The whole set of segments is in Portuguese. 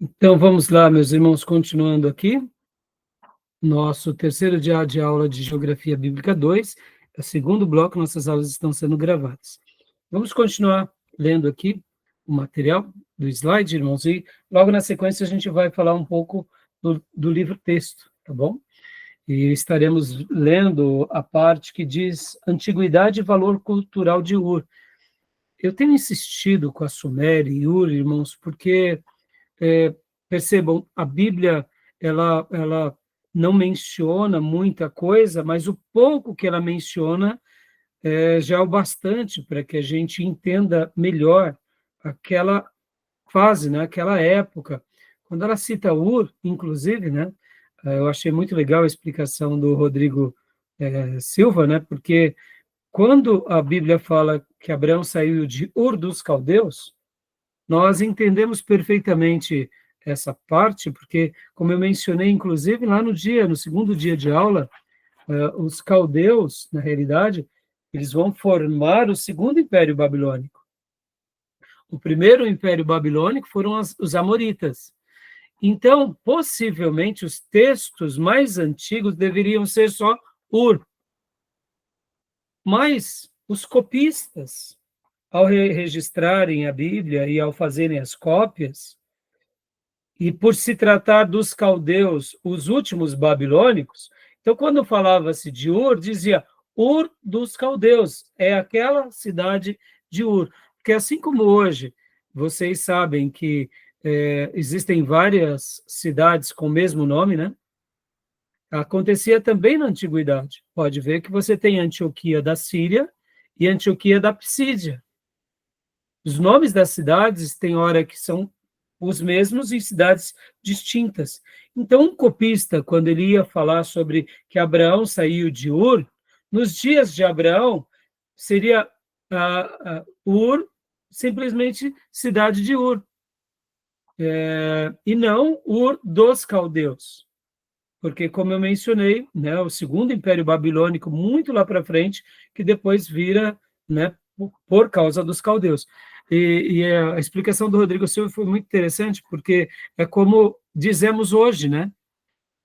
Então, vamos lá, meus irmãos, continuando aqui, nosso terceiro dia de aula de Geografia Bíblica 2, é o segundo bloco, nossas aulas estão sendo gravadas. Vamos continuar lendo aqui o material do slide, irmãos, e logo na sequência a gente vai falar um pouco do livro-texto, tá bom? E estaremos lendo a parte que diz Antiguidade e Valor Cultural de Ur. Eu tenho insistido com a Suméria e Ur, irmãos, porque percebam, a Bíblia ela não menciona muita coisa, mas o pouco que ela menciona já é o bastante para que a gente entenda melhor aquela fase, né, aquela época. Quando ela cita Ur, inclusive, né, eu achei muito legal a explicação do Rodrigo Silva, né, porque quando a Bíblia fala que Abraão saiu de Ur dos Caldeus, nós entendemos perfeitamente essa parte, porque, como eu mencionei, inclusive, lá no segundo dia de aula, os caldeus, na realidade, eles vão formar o segundo império babilônico. O primeiro império babilônico foram os amoritas. Então, possivelmente, os textos mais antigos deveriam ser só Ur. Mas os copistas, ao registrarem a Bíblia e ao fazerem as cópias, e por se tratar dos caldeus, os últimos babilônicos, então quando falava-se de Ur, dizia Ur dos caldeus, é aquela cidade de Ur. Porque assim como hoje, vocês sabem que existem várias cidades com o mesmo nome, né? Acontecia também na antiguidade. Pode ver que você tem Antioquia da Síria e Antioquia da Psídia. Os nomes das cidades tem hora que são os mesmos em cidades distintas. Então, um copista, quando ele ia falar sobre que Abraão saiu de Ur, nos dias de Abraão, seria Ur, simplesmente cidade de Ur, e não Ur dos caldeus. Porque, como eu mencionei, né, o segundo Império Babilônico, muito lá para frente, que depois vira, né, por causa dos caldeus. E a explicação do Rodrigo Silva foi muito interessante, porque é como dizemos hoje, né?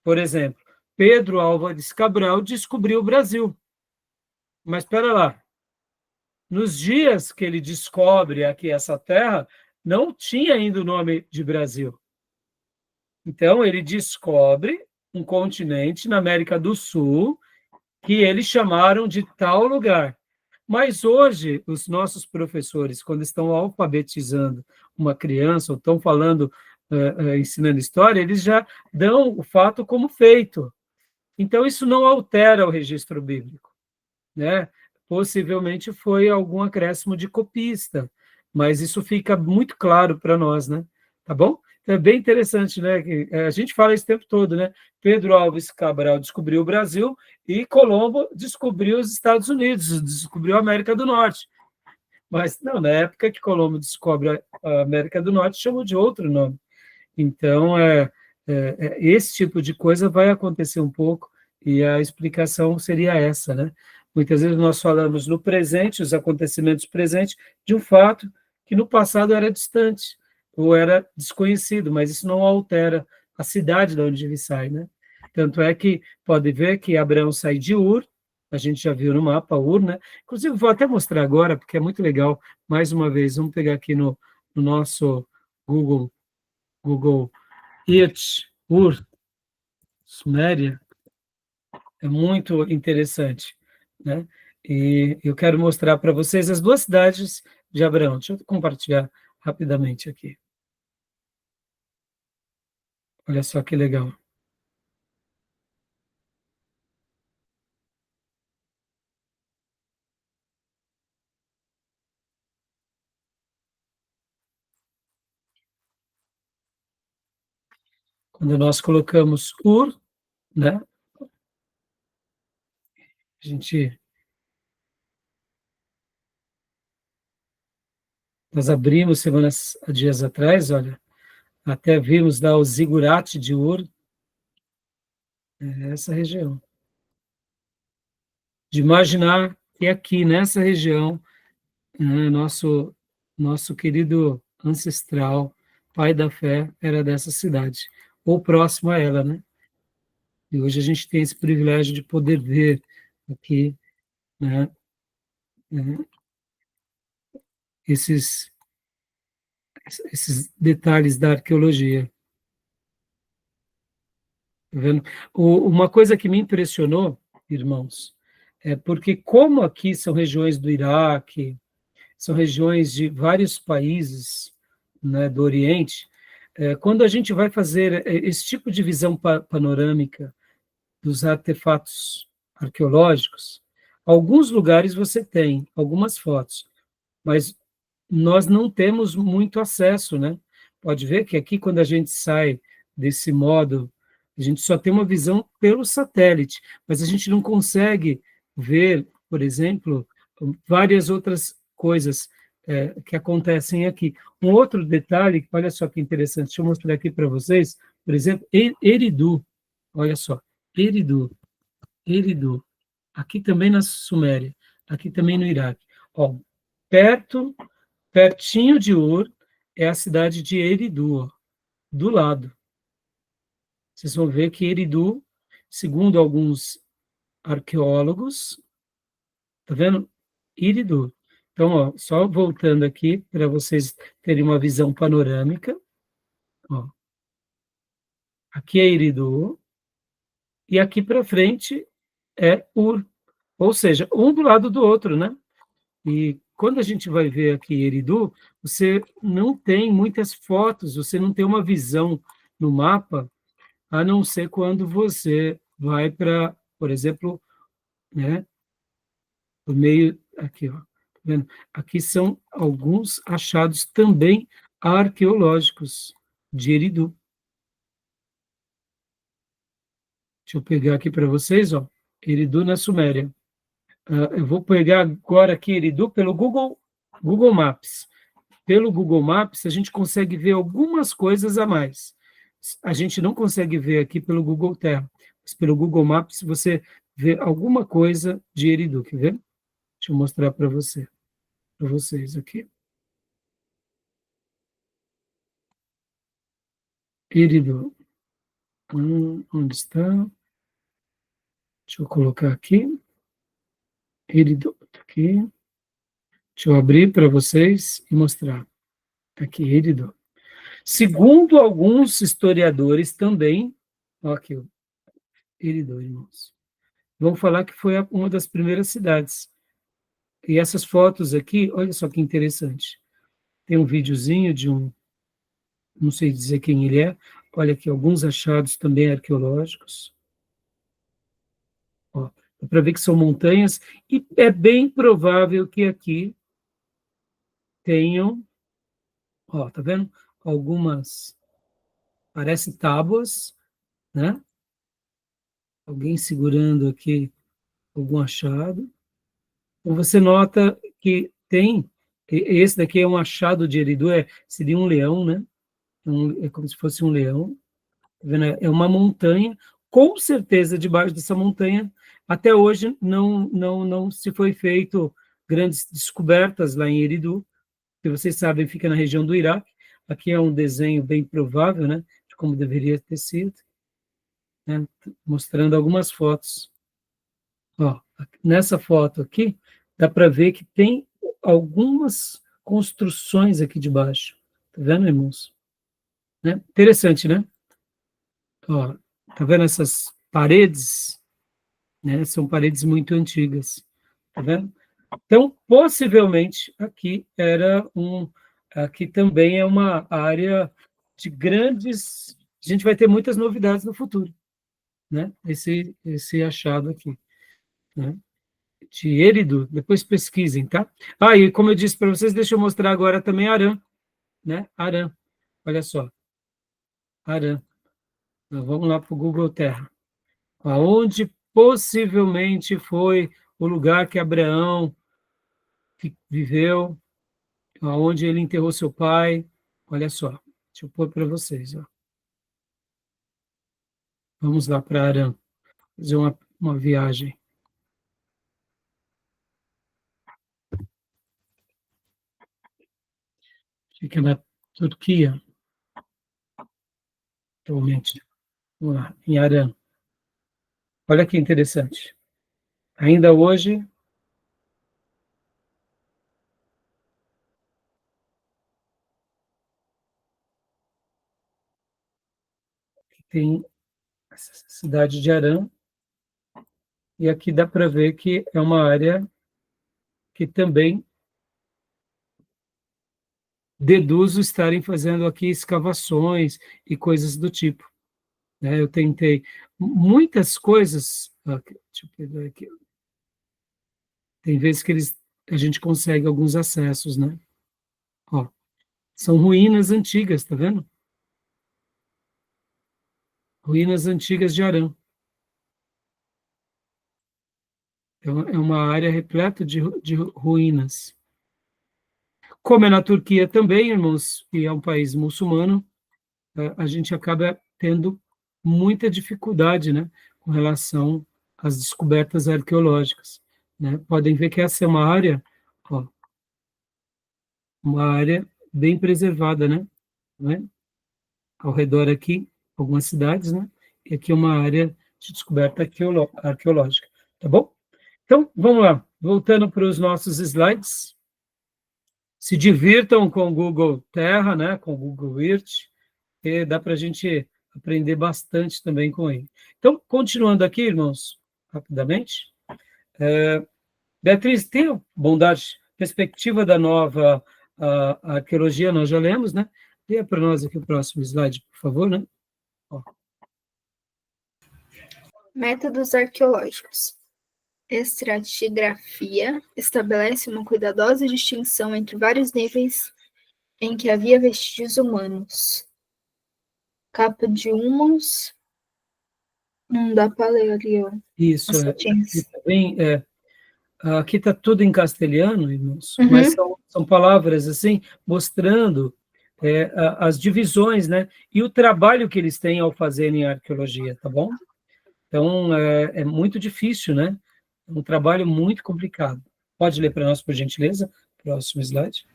Por exemplo, Pedro Álvares Cabral descobriu o Brasil. Mas espera lá, nos dias que ele descobre aqui essa terra, não tinha ainda o nome de Brasil. Então, ele descobre um continente na América do Sul que eles chamaram de tal lugar. Mas hoje, os nossos professores, quando estão alfabetizando uma criança, ou estão falando, ensinando história, eles já dão o fato como feito. Então, isso não altera o registro bíblico, né? Possivelmente foi algum acréscimo de copista, mas isso fica muito claro para nós, né? Tá bom? Então, é bem interessante, né? A gente fala isso o tempo todo, né? Pedro Álvares Cabral descobriu o Brasil e Colombo descobriu os Estados Unidos, descobriu a América do Norte. Mas, não, na época que Colombo descobre a América do Norte, chamou de outro nome. Então, esse tipo de coisa vai acontecer um pouco, e a explicação seria essa, né? Muitas vezes nós falamos no presente, os acontecimentos presentes, de um fato que no passado era distante, ou era desconhecido, mas isso não altera a cidade de onde ele sai, né? Tanto é que pode ver que Abraão sai de Ur, a gente já viu no mapa Ur, né? Inclusive, vou até mostrar agora, porque é muito legal, mais uma vez, vamos pegar aqui no nosso Google Earth, Ur, Suméria, é muito interessante, né? E eu quero mostrar para vocês as duas cidades de Abraão. Deixa eu compartilhar rapidamente aqui. Olha só que legal. Quando nós colocamos Ur, né? A gente, nós abrimos semanas, dias atrás, olha, até vimos lá o zigurate de Ur, essa região. De imaginar que aqui nessa região, nosso querido ancestral pai da fé era dessa cidade, ou próximo a ela, né? E hoje a gente tem esse privilégio de poder ver aqui, né, né, esses, esses detalhes da arqueologia. Tá vendo? Uma coisa que me impressionou, irmãos, é porque como aqui são regiões do Iraque, são regiões de vários países, né, do Oriente, quando a gente vai fazer esse tipo de visão panorâmica dos artefatos arqueológicos, alguns lugares você tem algumas fotos, mas nós não temos muito acesso, né? Pode ver que aqui, quando a gente sai desse modo, a gente só tem uma visão pelo satélite, mas a gente não consegue ver, por exemplo, várias outras coisas que acontecem aqui. Um outro detalhe, olha só que interessante, deixa eu mostrar aqui para vocês, por exemplo, Eridu, olha só, Eridu, Eridu, aqui também na Suméria, aqui também no Iraque. Ó, perto pertinho de Ur é a cidade de Eridu, ó, do lado. Vocês vão ver que Eridu, segundo alguns arqueólogos, tá vendo? Eridu. Então, ó, só voltando aqui para vocês terem uma visão panorâmica, ó, aqui é Eridu e aqui para frente é Ur, ou seja, um do lado do outro, né? E quando a gente vai ver aqui Eridu, você não tem muitas fotos, você não tem uma visão no mapa, a não ser quando você vai para, por exemplo, né, o meio aqui, ó, tá vendo? Aqui são alguns achados também arqueológicos de Eridu. Deixa eu pegar aqui para vocês, ó, Eridu na Suméria. Eu vou pegar agora aqui Eridu pelo Google Maps. Pelo Google Maps, a gente consegue ver algumas coisas a mais. A gente não consegue ver aqui pelo Google Terra, mas pelo Google Maps você vê alguma coisa de Eridu, quer ver? Deixa eu mostrar para vocês aqui. Eridu. Onde está? Deixa eu colocar aqui. Eridu, aqui. Deixa eu abrir para vocês e mostrar. Aqui, Eridu. Segundo alguns historiadores também, ó, aqui, ó, Eridu, irmãos. Vão falar que foi uma das primeiras cidades. E essas fotos aqui, olha só que interessante. Tem um videozinho de um, não sei dizer quem ele é. Olha aqui, alguns achados também arqueológicos. Ó, dá para ver que são montanhas, e é bem provável que aqui tenham, ó, tá vendo? Algumas, parece tábuas, né? Alguém segurando aqui algum achado. Então você nota que tem, esse daqui é um achado de Eridu, seria um leão, né? É como se fosse um leão. Tá vendo? É uma montanha, com certeza debaixo dessa montanha, até hoje não se foi feito grandes descobertas lá em Eridu, que vocês sabem, fica na região do Iraque. Aqui é um desenho bem provável, né, de como deveria ter sido, né, mostrando algumas fotos. Ó, nessa foto aqui, dá para ver que tem algumas construções aqui debaixo. Tá vendo, irmãos? Né? Interessante, né? Ó, tá vendo essas paredes? Né? São paredes muito antigas. Tá vendo? Então, possivelmente, aqui também é uma área de grandes. A gente vai ter muitas novidades no futuro, né? Esse achado aqui, né? De Eridu, depois pesquisem, tá? Ah, e como eu disse para vocês, deixa eu mostrar agora também Arã, né? Arã, olha só, Arã. Então, vamos lá para o Google Terra. Aonde possivelmente foi o lugar que Abraão viveu, aonde ele enterrou seu pai. Olha só, deixa eu pôr para vocês. Ó. Vamos lá para Arã, fazer uma viagem. Fica na Turquia. atualmente. Vamos lá, em Arã. Olha que interessante. Ainda hoje, tem essa cidade de Arã, e aqui dá para ver que é uma área que também deduzo estarem fazendo aqui escavações e coisas do tipo, né? Eu tentei muitas coisas, deixa eu pegar aqui, tem vezes que a gente consegue alguns acessos, né? Ó, são ruínas antigas, tá vendo? Ruínas antigas de Arã. Então, é uma área repleta de ruínas. Como é na Turquia também, irmãos, e é um país muçulmano, a gente acaba tendo muita dificuldade, né, com relação às descobertas arqueológicas, né? Podem ver que essa é ó, uma área bem preservada, né? Ao redor aqui, algumas cidades, né? E aqui é uma área de descoberta arqueológica, tá bom? Então, vamos lá, voltando para os nossos slides. Se divirtam com o Google Terra, né? Com o Google Earth, que dá para a gente aprender bastante também com ele. Então, continuando aqui, irmãos, rapidamente. Beatriz, tem a bondade, perspectiva da nova a arqueologia, nós já lemos, né? Dê para nós aqui o próximo slide, por favor, né? Ó. Métodos arqueológicos. Estratigrafia estabelece uma cuidadosa distinção entre vários níveis em que havia vestígios humanos. Capa de humus, não dá para ler ali, ó. Isso, aqui está tudo em castelhano, irmãos, mas são palavras assim, mostrando as divisões, né? E o trabalho que eles têm ao fazerem arqueologia, tá bom? Então, é muito difícil, né? É um trabalho muito complicado. Pode ler para nós, por gentileza? Próximo slide.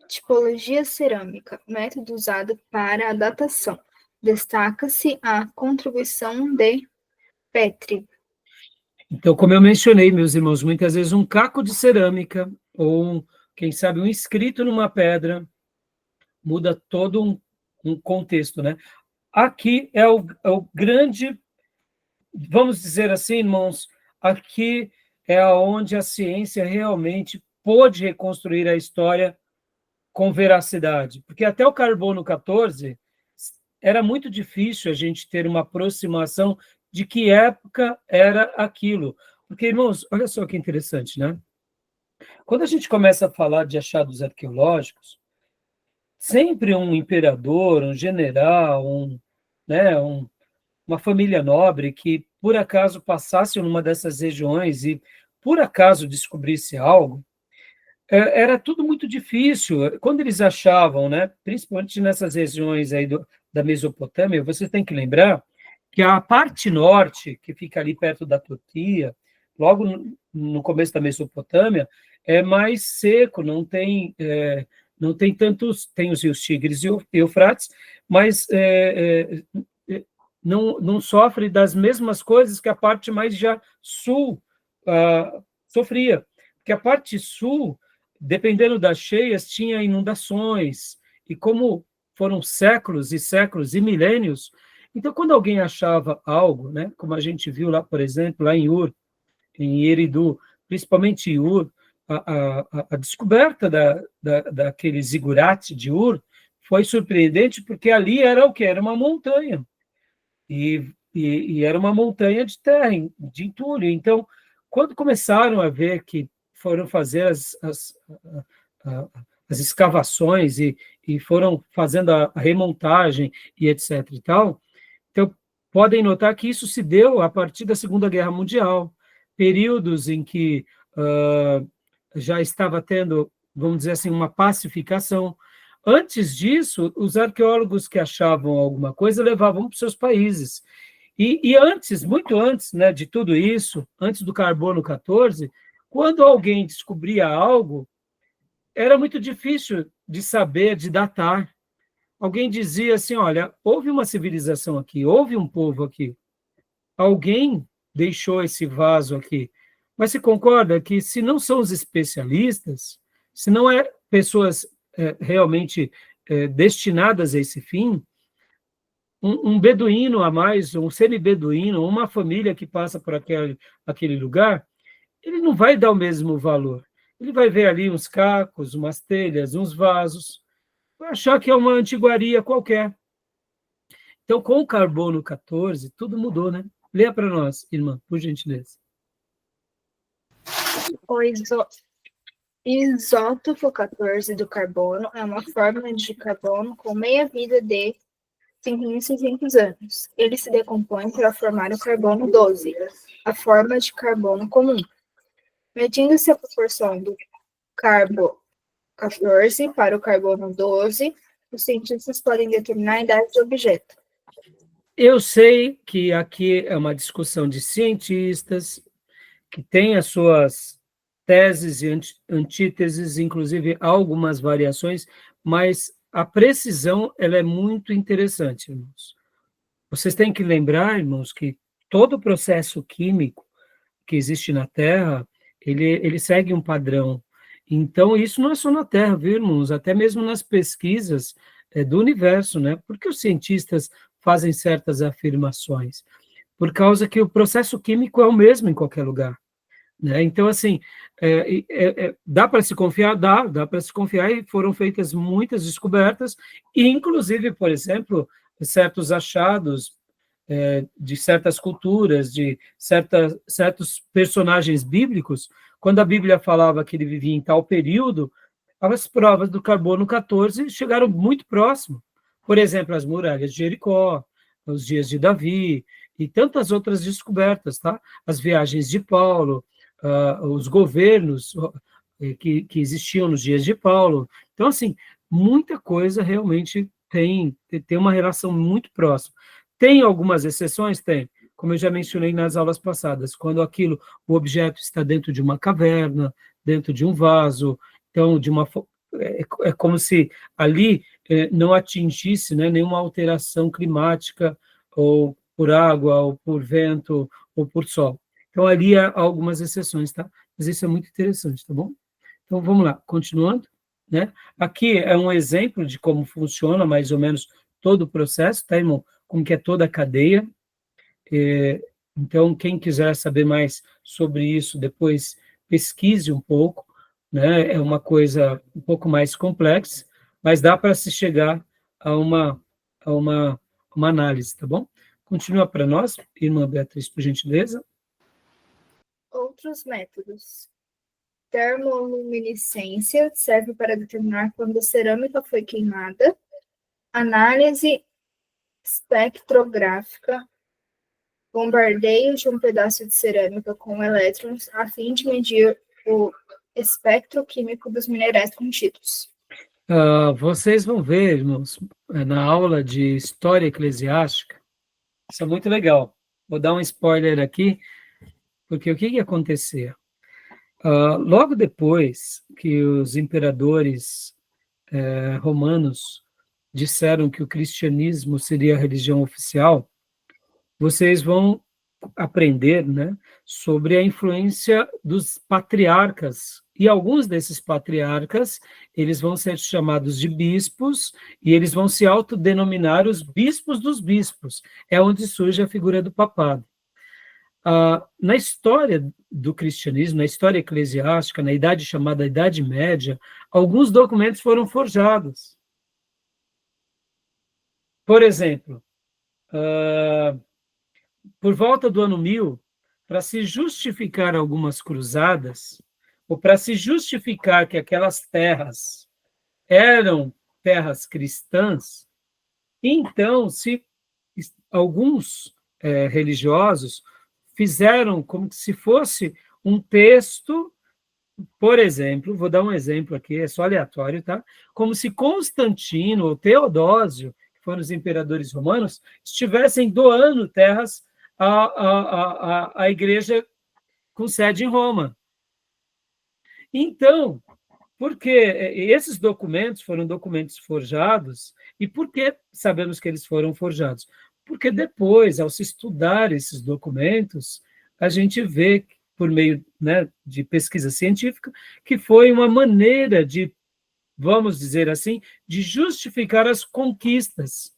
Tipologia cerâmica, método usado para a datação. Destaca-se a contribuição de Petri. Então, como eu mencionei, meus irmãos, muitas vezes um caco de cerâmica ou, quem sabe, um escrito numa pedra muda todo um contexto, né? Aqui é o grande, vamos dizer assim, irmãos, aqui é onde a ciência realmente pôde reconstruir a história com veracidade, porque até o carbono 14 era muito difícil a gente ter uma aproximação de que época era aquilo. Porque, irmãos, olha só que interessante, né? Quando a gente começa a falar de achados arqueológicos, sempre um imperador, um general, né, uma família nobre que, por acaso, passasse numa dessas regiões e, por acaso, descobrisse algo, era tudo muito difícil. Quando eles achavam, né, principalmente nessas regiões aí da Mesopotâmia, você tem que lembrar que a parte norte, que fica ali perto da Turquia, logo no começo da Mesopotâmia, é mais seco, não tem tantos, tem os rios Tigres e Eufrates, mas não sofre das mesmas coisas que a parte mais já sul sofria, porque a parte sul, dependendo das cheias, tinha inundações, e como foram séculos e séculos e milênios, então quando alguém achava algo, né, como a gente viu lá, por exemplo, lá em Ur, em Eridu, principalmente em Ur, a descoberta daquele zigurate de Ur foi surpreendente, porque ali era o que? Era uma montanha, e era uma montanha de terra, de entulho. Então, quando começaram a ver que foram fazer as escavações e foram fazendo a remontagem e etc. e tal, então, podem notar que isso se deu a partir da Segunda Guerra Mundial, períodos em que já estava tendo, vamos dizer assim, uma pacificação. Antes disso, os arqueólogos que achavam alguma coisa levavam para os seus países. E antes, muito antes, né, de tudo isso, antes do carbono 14, quando alguém descobria algo, era muito difícil de saber, de datar. alguém dizia assim, olha, houve uma civilização aqui, houve um povo aqui, alguém deixou esse vaso aqui. Mas você concorda que se não são os especialistas, se não é pessoas realmente destinadas a esse fim, um beduíno a mais, um semi-beduíno, uma família que passa por aquele lugar, ele não vai dar o mesmo valor. Ele vai ver ali uns cacos, umas telhas, uns vasos, vai achar que é uma antiguaria qualquer. Então, com o carbono 14, tudo mudou, né? Leia para nós, irmã, por gentileza. O isótopo 14 do carbono é uma fórmula de carbono com meia-vida de 5.600 anos. Ele se decompõe para formar o carbono 12, a forma de carbono comum. Medindo-se a proporção do carbono 14 para o carbono 12, os cientistas podem determinar a idade do objeto. Eu sei que aqui é uma discussão de cientistas que têm as suas teses e antíteses, inclusive algumas variações, mas a precisão ela é muito interessante, irmãos. Vocês têm que lembrar, irmãos, que todo processo químico que existe na Terra, ele segue um padrão. Então, isso não é só na Terra, viu, irmãos? Até mesmo nas pesquisas do universo, né? Por que os cientistas fazem certas afirmações? Por causa que o processo químico é o mesmo em qualquer lugar. Né? Então, assim, dá para se confiar? Dá para se confiar, e foram feitas muitas descobertas, e inclusive, por exemplo, certos achados de certas culturas, de certos personagens bíblicos, quando a Bíblia falava que ele vivia em tal período, as provas do carbono 14 chegaram muito próximo. Por exemplo, as muralhas de Jericó, os dias de Davi, e tantas outras descobertas, tá? As viagens de Paulo, os governos que existiam nos dias de Paulo. Então, assim, muita coisa realmente tem uma relação muito próxima. Tem algumas exceções? Tem. Como eu já mencionei nas aulas passadas, quando o objeto está dentro de uma caverna, dentro de um vaso, então, é como se ali não atingisse, né, nenhuma alteração climática, ou por água, ou por vento, ou por sol. Então, ali há algumas exceções, tá? Mas isso é muito interessante, tá bom? Então, vamos lá, continuando, né? Aqui é um exemplo de como funciona, mais ou menos, todo o processo, tá, irmão? Como que é toda a cadeia. Então, quem quiser saber mais sobre isso, depois pesquise um pouco, né? É uma coisa um pouco mais complexa, mas dá para se chegar a a uma, uma análise, tá bom? Continua para nós, irmã Beatriz, por gentileza. Outros métodos. Termoluminescência serve para determinar quando a cerâmica foi queimada. Análise espectrográfica. Bombardeio de um pedaço de cerâmica com elétrons a fim de medir o espectro químico dos minerais contidos. Vocês vão ver, irmãos, na aula de História Eclesiástica, isso é muito legal. Vou dar um spoiler aqui, porque o que ia acontecer? Logo depois que os imperadores romanos disseram que o cristianismo seria a religião oficial, vocês vão aprender, né, sobre a influência dos patriarcas, e alguns desses patriarcas, eles vão ser chamados de bispos, e eles vão se autodenominar os bispos dos bispos, é onde surge a figura do papado. Na história do cristianismo, na história eclesiástica, na idade chamada Idade Média, alguns documentos foram forjados. Por exemplo, por volta do ano 1000, para se justificar algumas cruzadas, ou para se justificar que aquelas terras eram terras cristãs, então alguns religiosos fizeram como se fosse um texto, por exemplo, vou dar um exemplo aqui, é só aleatório, tá? Como se Constantino ou Teodósio, que foram os imperadores romanos, estivessem doando terras à igreja com sede em Roma. Então, Porque esses documentos foram documentos forjados, e por que sabemos que eles foram forjados? Porque depois, ao se estudar esses documentos, a gente vê, por meio, né, de pesquisa científica, que foi uma maneira de, vamos dizer assim, de justificar as conquistas,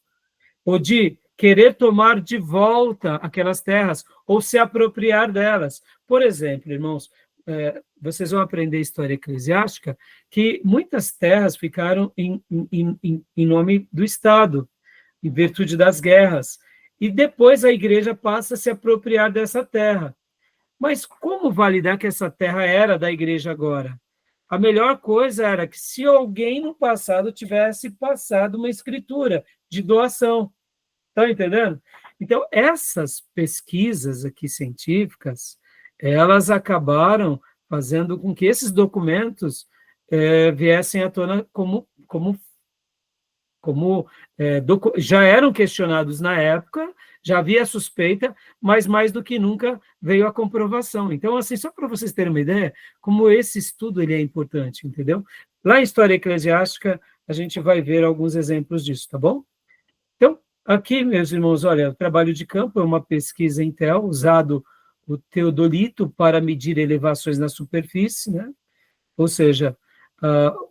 ou de querer tomar de volta aquelas terras, ou se apropriar delas. Por exemplo, irmãos, vocês vão aprender história eclesiástica, que muitas terras ficaram em nome do Estado, em virtude das guerras, e depois a igreja passa a se apropriar dessa terra. Mas como validar que essa terra era da igreja agora? A melhor coisa era que se alguém no passado tivesse passado uma escritura de doação. Estão entendendo? Então, essas pesquisas aqui científicas, elas acabaram fazendo com que esses documentos viessem à tona já eram questionados na época, já havia suspeita, mas mais do que nunca veio a comprovação. Então, assim, só para vocês terem uma ideia, como esse estudo ele é importante, entendeu? Lá em História Eclesiástica, a gente vai ver alguns exemplos disso, tá bom? Então, aqui, meus irmãos, olha, o trabalho de campo é uma pesquisa Intel, usado o teodolito para medir elevações na superfície, né? Ou seja,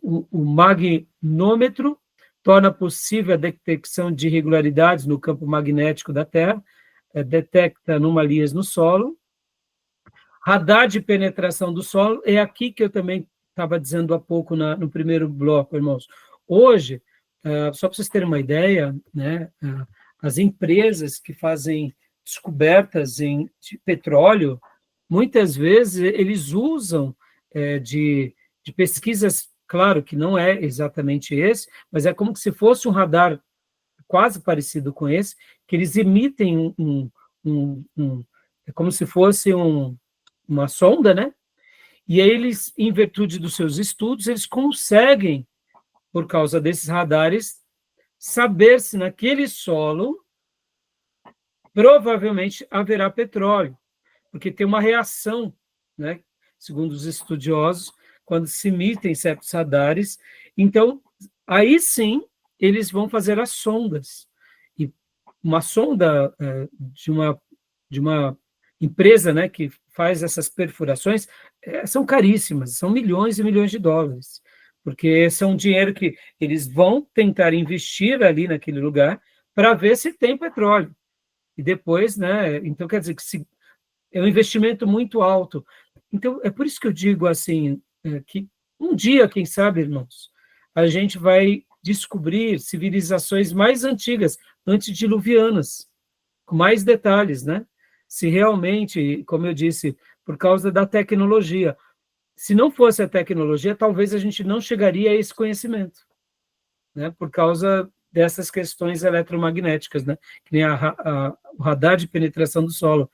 o magnômetro torna possível a detecção de irregularidades no campo magnético da Terra, detecta anomalias no solo. Radar de penetração do solo, é aqui que eu também estava dizendo há pouco no primeiro bloco, irmãos. Hoje, só para vocês terem uma ideia, né, as empresas que fazem descobertas de petróleo, muitas vezes eles usam de pesquisas, claro que não é exatamente esse, mas é como se fosse um radar quase parecido com esse, que eles emitem é como se fosse uma sonda, né? E aí eles, em virtude dos seus estudos, eles conseguem, por causa desses radares, saber se naquele solo provavelmente haverá petróleo, porque tem uma reação, né? Segundo os estudiosos, quando se emitem certos radares. Então, aí sim, eles vão fazer as sondas. E uma sonda de uma empresa, né, que faz essas perfurações, são caríssimas, são milhões e milhões de dólares, porque são dinheiro que eles vão tentar investir ali naquele lugar para ver se tem petróleo. E depois, né, então quer dizer que é um investimento muito alto. Então, é por isso que eu digo assim, que um dia, quem sabe, irmãos, a gente vai descobrir civilizações mais antigas, antediluvianas, com mais detalhes, né? Se realmente, como eu disse, por causa da tecnologia. Se não fosse a tecnologia, talvez a gente não chegaria a esse conhecimento, né? Por causa dessas questões eletromagnéticas, né? Que nem o radar de penetração do solo.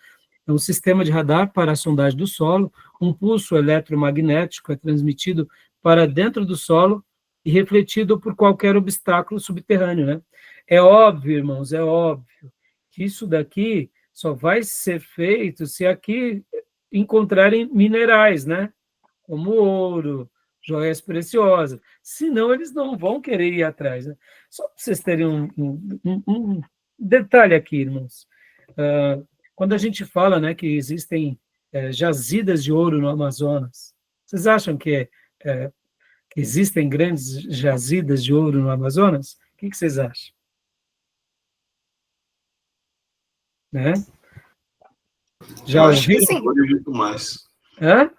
É um sistema de radar para a sondagem do solo, um pulso eletromagnético é transmitido para dentro do solo e refletido por qualquer obstáculo subterrâneo, né? É óbvio, irmãos, é óbvio que isso daqui só vai ser feito se aqui encontrarem minerais, né? Como ouro, joias preciosas. Senão, eles não vão querer ir atrás, né? Só para vocês terem um detalhe aqui, irmãos. Quando a gente fala, né, que existem jazidas de ouro no Amazonas, vocês acham que existem grandes jazidas de ouro no Amazonas? O que vocês acham? Né? Já Eu acho que que ouviram? sim. tem ouro e muito mais. Hã?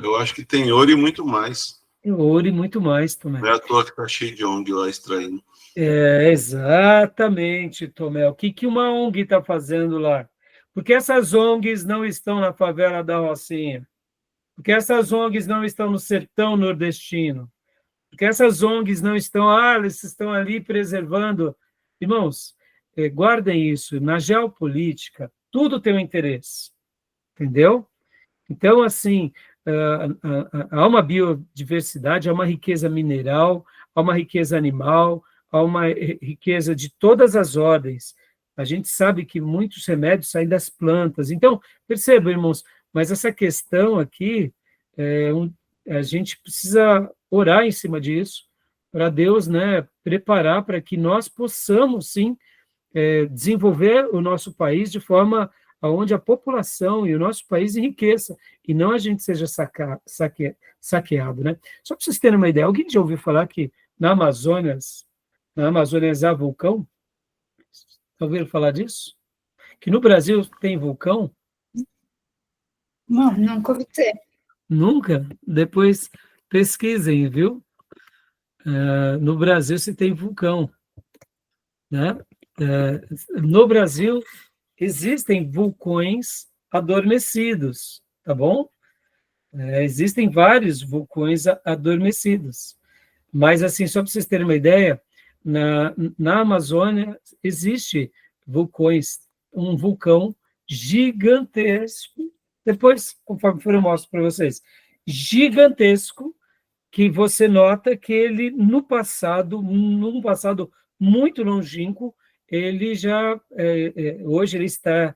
Eu acho que tem ouro e muito mais. Tem ouro e muito mais também. Não é à toa que está cheio de ONG lá extraindo. Exatamente, Tomé. O que uma ONG está fazendo lá? Porque essas ONGs não estão na favela da Rocinha? Porque essas ONGs não estão no sertão nordestino? Porque essas ONGs não estão, eles estão ali preservando. Irmãos, guardem isso. Na geopolítica, tudo tem um interesse. Entendeu? Então, assim, há uma biodiversidade, há uma riqueza mineral, há uma riqueza animal, há uma riqueza de todas as ordens. A gente sabe que muitos remédios saem das plantas. Então, percebam, irmãos, mas essa questão aqui, a gente precisa orar em cima disso, para Deus, né, preparar para que nós possamos, sim, desenvolver o nosso país de forma aonde a população e o nosso país enriqueça, e não a gente seja saqueado, né? Só para vocês terem uma ideia, alguém já ouviu falar que na Amazônia há vulcão? Ouviram falar disso? Que no Brasil tem vulcão? Não, nunca ouvi dizer. Nunca? Depois pesquisem, viu? No Brasil se tem vulcão, né? No Brasil existem vulcões adormecidos, tá bom? Existem vários vulcões adormecidos. Mas, assim, só para vocês terem uma ideia, na Amazônia existe um vulcão gigantesco, depois, conforme for, eu mostro para vocês, gigantesco, que você nota que ele, num passado muito longínquo, ele já, hoje ele está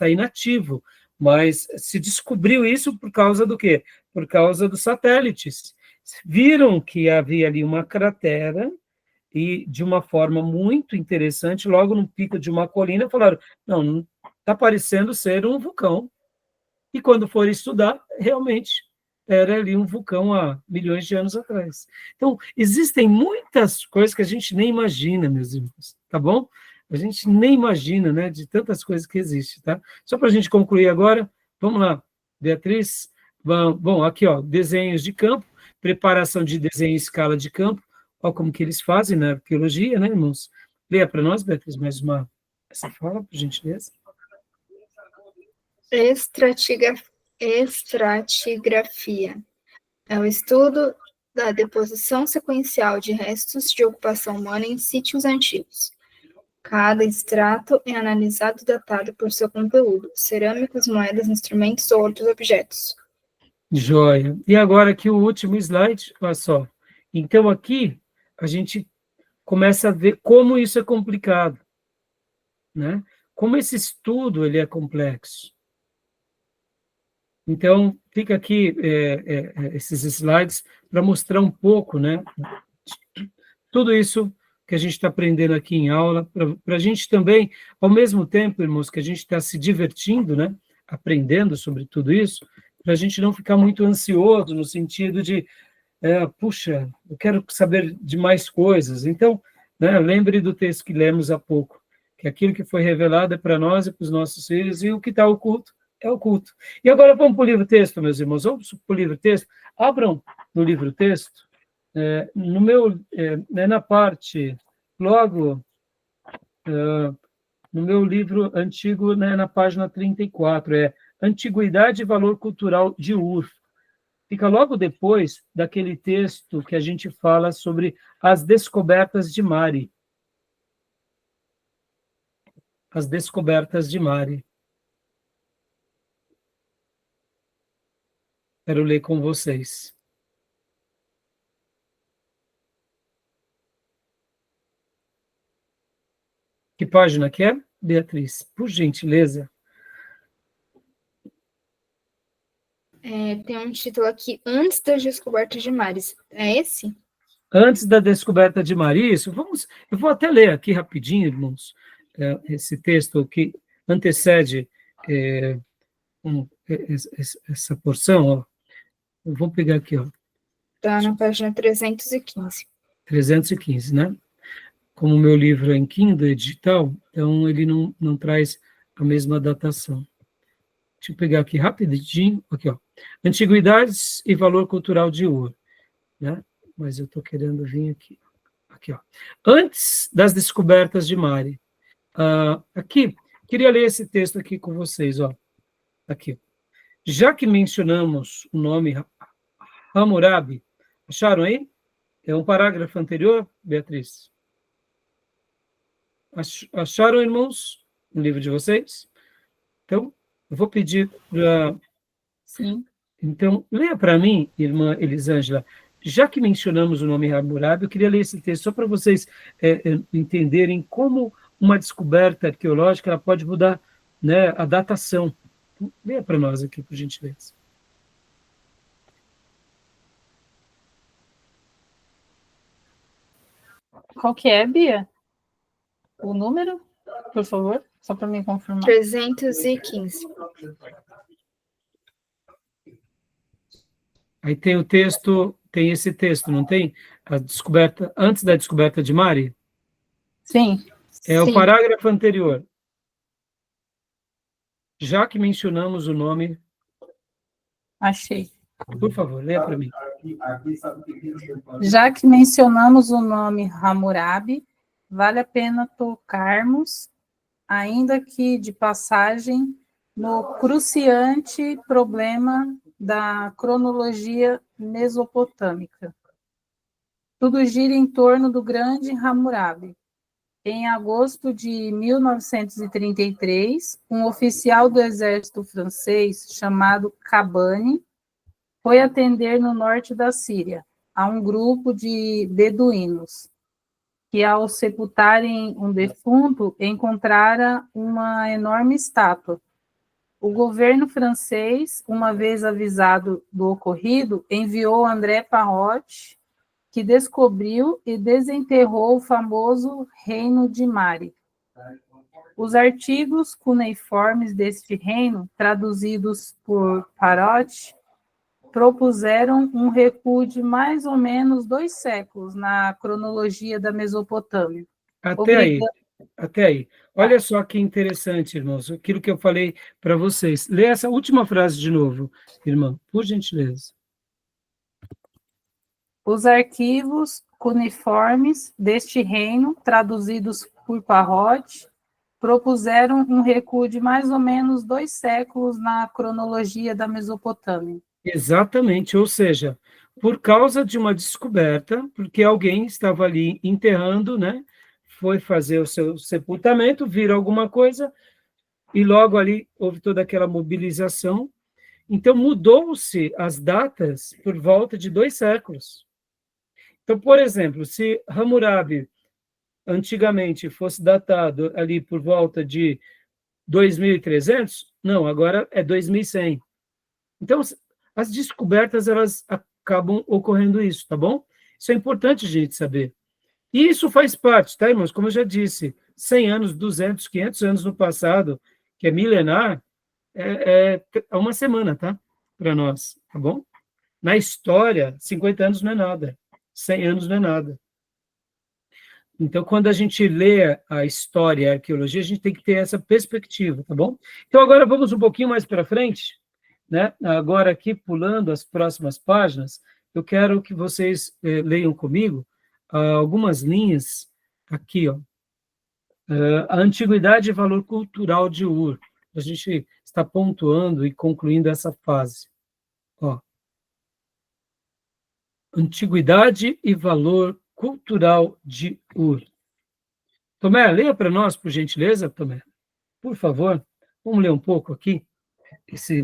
inativo, mas se descobriu isso por causa do quê? Por causa dos satélites. Viram que havia ali uma cratera, e de uma forma muito interessante, logo no pico de uma colina, falaram, não, está parecendo ser um vulcão. E quando foram estudar, realmente era ali um vulcão há milhões de anos atrás. Então, existem muitas coisas que a gente nem imagina, meus irmãos, tá bom? A gente nem imagina, né, de tantas coisas que existem, tá? Só para a gente concluir agora, vamos lá, Beatriz. Bom, aqui, ó, desenhos de campo, preparação de desenho em escala de campo, ó, como que eles fazem na arqueologia, né, irmãos? Leia para nós, Beatriz, essa fala, por gentileza. Estratigrafia é o estudo da deposição sequencial de restos de ocupação humana em sítios antigos. Cada extrato é analisado e datado por seu conteúdo, cerâmicas, moedas, instrumentos ou outros objetos. Joia. E agora aqui o último slide, olha só. Então aqui a gente começa a ver como isso é complicado, né? Como esse estudo ele é complexo. Então, fica aqui esses slides para mostrar um pouco, né? Tudo isso que a gente está aprendendo aqui em aula, para a gente também, ao mesmo tempo, irmãos, que a gente está se divertindo, né? Aprendendo sobre tudo isso, para a gente não ficar muito ansioso no sentido de, puxa, eu quero saber de mais coisas. Então, né, lembre do texto que lemos há pouco, que aquilo que foi revelado é para nós e para os nossos filhos, e o que está oculto é oculto. E agora vamos para o livro-texto, meus irmãos, vamos para o livro-texto. Abram no livro-texto, na parte, logo, no meu livro antigo, né, na página 34, Antiguidade e Valor Cultural de Ur. Fica logo depois daquele texto que a gente fala sobre as descobertas de Mari. As descobertas de Mari. Quero ler com vocês. Que página que é, Beatriz? Por gentileza. Tem um título aqui, Antes das Descobertas de Mares. É esse? Antes da descoberta de Mari, eu vou até ler aqui rapidinho, irmãos, esse texto que antecede essa porção, ó. Vamos pegar aqui, ó. Está na página 315. 315, né? Como o meu livro é em Kindle, é digital, então ele não traz a mesma datação. Deixa eu pegar aqui rapidinho, aqui, ó. Antiguidades e valor cultural de Ur, né? Mas eu estou querendo vir aqui. Aqui, ó. Antes das descobertas de Mari. Aqui, queria ler esse texto aqui com vocês, ó. Aqui. Já que mencionamos o nome Hammurabi, acharam aí? É um parágrafo anterior, Beatriz? Acharam, irmãos, no livro de vocês? Então, eu vou pedir para... Sim. Então, leia para mim, irmã Elisângela, já que mencionamos o nome Hammurabi, eu queria ler esse texto só para vocês entenderem como uma descoberta arqueológica ela pode mudar, né, a datação. Leia para nós aqui, por gentileza. Qual que é, Bia? O número, por favor, só para me confirmar. 315. Aí tem o texto, tem esse texto, não tem? A descoberta, antes da descoberta de Mari? Sim. É o Sim. parágrafo anterior. Já que mencionamos o nome, Achei. por favor, leia para mim. Já que mencionamos o nome Hammurabi, vale a pena tocarmos, ainda que de passagem, no cruciante problema da cronologia mesopotâmica. Tudo gira em torno do grande Hammurabi. Em agosto de 1933, um oficial do exército francês chamado Cabane foi atender no norte da Síria a um grupo de beduínos que, ao sepultarem um defunto, encontrara uma enorme estátua. O governo francês, uma vez avisado do ocorrido, enviou André Parrot, que descobriu e desenterrou o famoso Reino de Mari. Os artigos cuneiformes deste reino, traduzidos por Parrot, propuseram um recuo de mais ou menos 2 séculos na cronologia da Mesopotâmia. Até aí. Olha só que interessante, irmãos, aquilo que eu falei para vocês. Lê essa última frase de novo, irmã, por gentileza. Os arquivos cuneiformes deste reino, traduzidos por Parrot, propuseram um recuo de mais ou menos 2 séculos na cronologia da Mesopotâmia. Exatamente, ou seja, por causa de uma descoberta, porque alguém estava ali enterrando, né? Foi fazer o seu sepultamento, viram alguma coisa, e logo ali houve toda aquela mobilização. Então, mudou-se as datas por volta de 2 séculos. Então, por exemplo, se Hammurabi antigamente fosse datado ali por volta de 2300, não, agora é 2100. Então, as descobertas, elas acabam ocorrendo isso, tá bom? Isso é importante a gente saber. E isso faz parte, tá, irmãos? Como eu já disse, 100 anos, 200, 500 anos no passado, que é milenar, é uma semana, tá? Para nós, tá bom? Na história, 50 anos não é nada, 100 anos não é nada. Então, quando a gente lê a história e a arqueologia, a gente tem que ter essa perspectiva, tá bom? Então, agora vamos um pouquinho mais para frente, né? Agora aqui, pulando as próximas páginas, eu quero que vocês leiam comigo algumas linhas aqui, ó. A antiguidade e valor cultural de Ur. A gente está pontuando e concluindo essa fase. Ó. Antiguidade e valor cultural de Ur. Tomé, leia para nós, por gentileza, Tomé. Por favor, vamos ler um pouco aqui.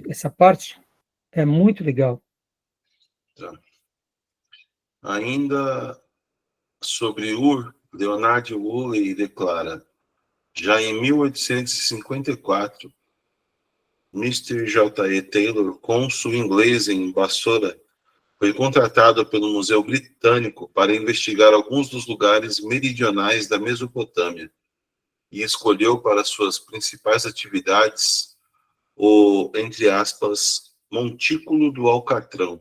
Essa parte é muito legal. Tá. Ainda sobre Ur, Leonard Woolley declara: já em 1854, Mr. J.E. Taylor, cônsul inglês em Bassora, foi contratado pelo Museu Britânico para investigar alguns dos lugares meridionais da Mesopotâmia e escolheu para suas principais atividades o, entre aspas, Montículo do Alcatrão.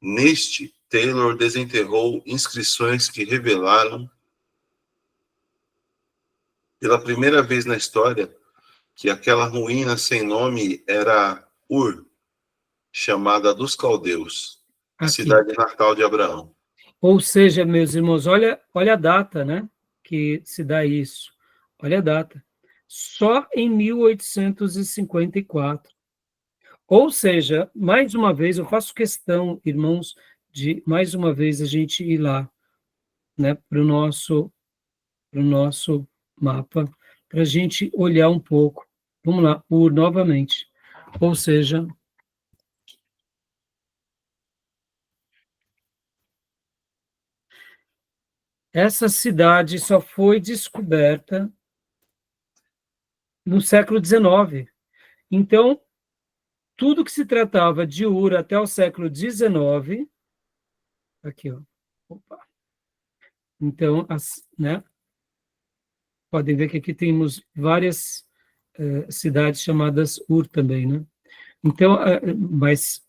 Neste, Taylor desenterrou inscrições que revelaram, pela primeira vez na história, que aquela ruína sem nome era Ur, chamada dos caldeus, a cidade natal de Abraão. Ou seja, meus irmãos, olha a data, né, que se dá isso. Olha a data. Só em 1854. Ou seja, mais uma vez, eu faço questão, irmãos, de mais uma vez a gente ir lá, né, para o nosso mapa, para a gente olhar um pouco. Vamos lá, novamente. Ou seja, essa cidade só foi descoberta no século XIX. Então, tudo que se tratava de Ur até o século XIX, aqui, ó, opa, Então, né, podem ver que aqui temos várias cidades chamadas Ur também, né? Então, mas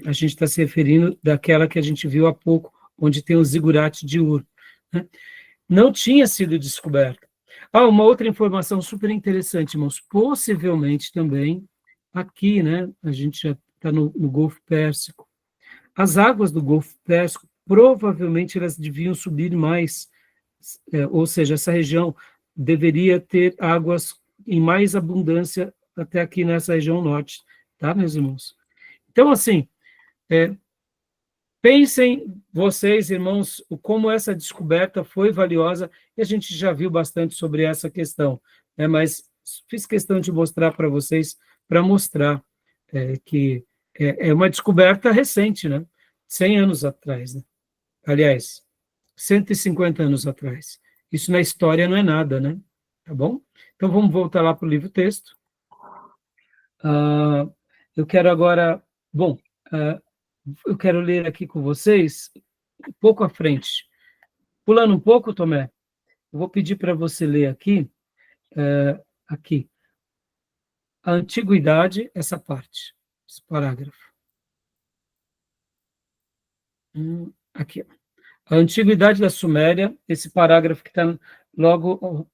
a gente está se referindo daquela que a gente viu há pouco, onde tem o zigurate de Ur, né? Não tinha sido descoberta. Uma outra informação super interessante, irmãos, possivelmente também aqui, né, a gente já está no Golfo Pérsico. As águas do Golfo Pérsico, provavelmente elas deviam subir mais, ou seja, essa região deveria ter águas em mais abundância até aqui nessa região norte, tá, meus irmãos? Então, assim, pensem vocês, irmãos, como essa descoberta foi valiosa, e a gente já viu bastante sobre essa questão, né, mas fiz questão de mostrar para vocês, para mostrar que é uma descoberta recente, né? 100 anos atrás, né? Aliás, 150 anos atrás. Isso na história não é nada, né? Tá bom? Então vamos voltar lá para o livro-texto. Eu quero agora... Bom, eu quero ler aqui com vocês, um pouco à frente. Pulando um pouco, Tomé, eu vou pedir para você ler aqui, aqui. A antiguidade, essa parte, esse parágrafo. Aqui, a antiguidade da Suméria, esse parágrafo que está logo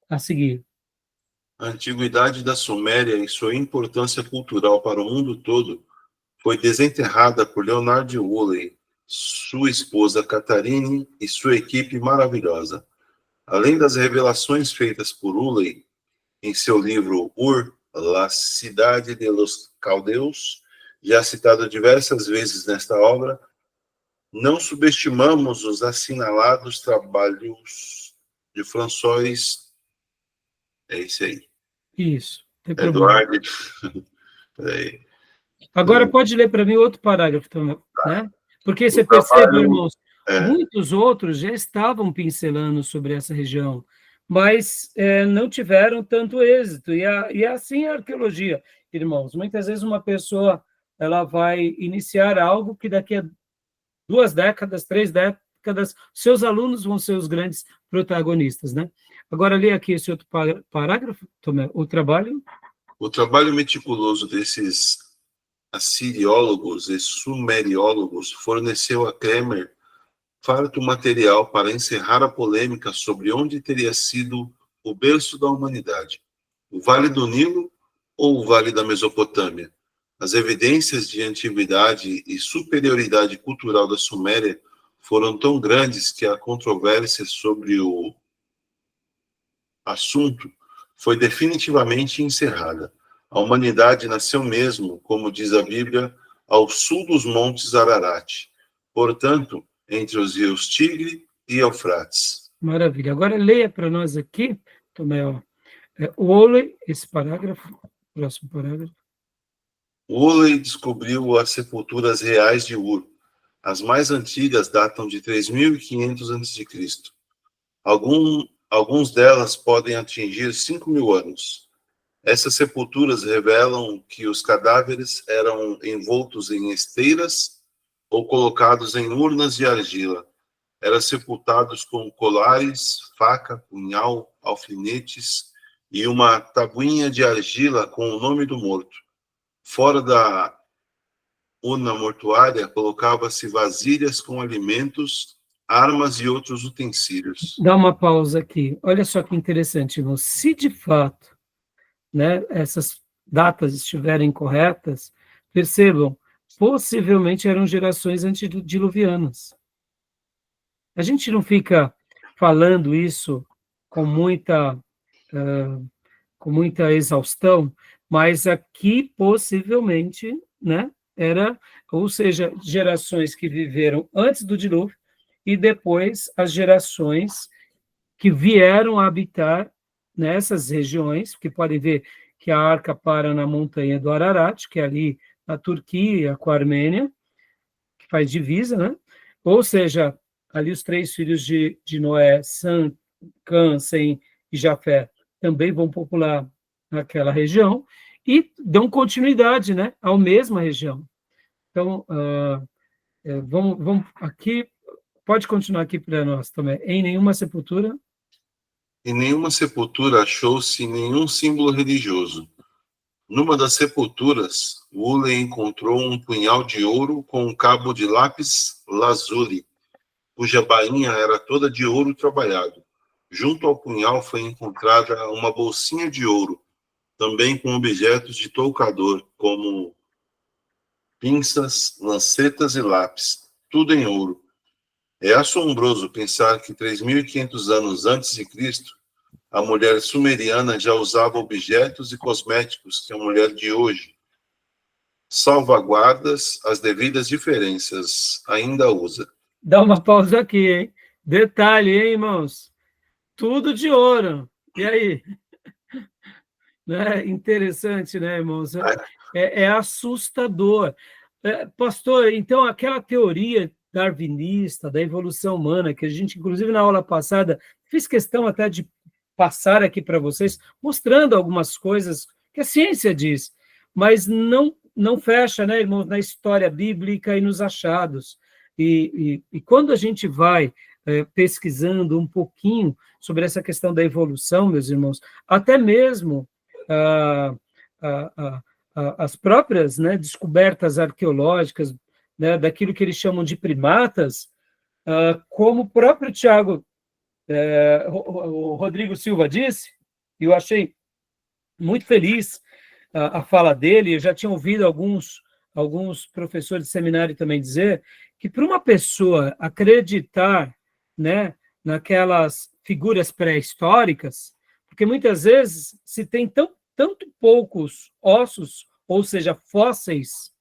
a seguir. A antiguidade da Suméria e sua importância cultural para o mundo todo foi desenterrada por Leonard Woolley, sua esposa Catharine e sua equipe maravilhosa. Além das revelações feitas por Woolley em seu livro Ur, La Cidade de los Caldeus, já citado diversas vezes nesta obra, não subestimamos os assinalados trabalhos de François... É esse aí. Isso, tem problema. Eduardo... Peraí. Agora pode ler para mim outro parágrafo também, né? Porque você percebe, irmãos, muitos outros já estavam pincelando sobre essa região, mas não tiveram tanto êxito. E assim a arqueologia, irmãos. Muitas vezes uma pessoa ela vai iniciar algo que daqui a 2 décadas, 3 décadas, seus alunos vão ser os grandes protagonistas, né? Agora, lê aqui esse outro parágrafo, Tomé, o trabalho. O trabalho meticuloso desses assiriólogos e sumeriólogos forneceu a Kremer farto material para encerrar a polêmica sobre onde teria sido o berço da humanidade, o Vale do Nilo ou o Vale da Mesopotâmia. As evidências de antiguidade e superioridade cultural da Suméria foram tão grandes que a controvérsia sobre o assunto foi definitivamente encerrada. A humanidade nasceu mesmo, como diz a Bíblia, ao sul dos montes Ararat, portanto, entre os rios Tigre e Eufrates. Maravilha. Agora leia para nós aqui, Tomé, Woolley, esse parágrafo, próximo parágrafo. Woolley descobriu as sepulturas reais de Ur. As mais antigas datam de 3.500 a.C. Alguns delas podem atingir 5.000 anos. Essas sepulturas revelam que os cadáveres eram envoltos em esteiras ou colocados em urnas de argila. Eram sepultados com colares, faca, punhal, alfinetes e uma tabuinha de argila com o nome do morto. Fora da urna mortuária, colocava-se vasilhas com alimentos, armas e outros utensílios. Dá uma pausa aqui. Olha só que interessante, irmão. Se de fato, né, essas datas estiverem corretas, percebam, possivelmente eram gerações antediluvianas. A gente não fica falando isso com muita exaustão, mas aqui possivelmente, né, ou seja, gerações que viveram antes do dilúvio e depois as gerações que vieram a habitar nessas regiões, que podem ver que a arca para na montanha do Ararat, que é ali na Turquia com a Armênia, que faz divisa, né? Ou seja, ali os 3 filhos de Noé, Sam, Cã, Sem e Jafé, também vão popular naquela região e dão continuidade, né, à mesma região. Então, vamos aqui, pode continuar aqui para nós também. Em nenhuma sepultura. Em nenhuma sepultura achou-se nenhum símbolo religioso. Numa das sepulturas, Woolley encontrou um punhal de ouro com um cabo de lápis lazuli, cuja bainha era toda de ouro trabalhado. Junto ao punhal foi encontrada uma bolsinha de ouro, também com objetos de toucador, como pinças, lancetas e lápis, tudo em ouro. É assombroso pensar que 3.500 anos antes de Cristo, a mulher sumeriana já usava objetos e cosméticos que a mulher de hoje, salvaguardas as devidas diferenças, ainda usa. Dá uma pausa aqui, hein? Detalhe, hein, irmãos? Tudo de ouro. E aí? Né? Interessante, né, irmãos? É assustador. Pastor, então aquela teoria darwinista da evolução humana, que a gente, inclusive na aula passada, fiz questão até de passar aqui para vocês, mostrando algumas coisas que a ciência diz, mas não fecha, né, irmãos, na história bíblica e nos achados. E quando a gente vai pesquisando um pouquinho sobre essa questão da evolução, meus irmãos, até mesmo as próprias, né, descobertas arqueológicas, né, daquilo que eles chamam de primatas, como o próprio Tiago, o Rodrigo Silva disse, e eu achei muito feliz a fala dele, eu já tinha ouvido alguns professores de seminário também dizer que para uma pessoa acreditar, né, naquelas figuras pré-históricas, porque muitas vezes se tem tanto poucos ossos, ou seja, fósseis,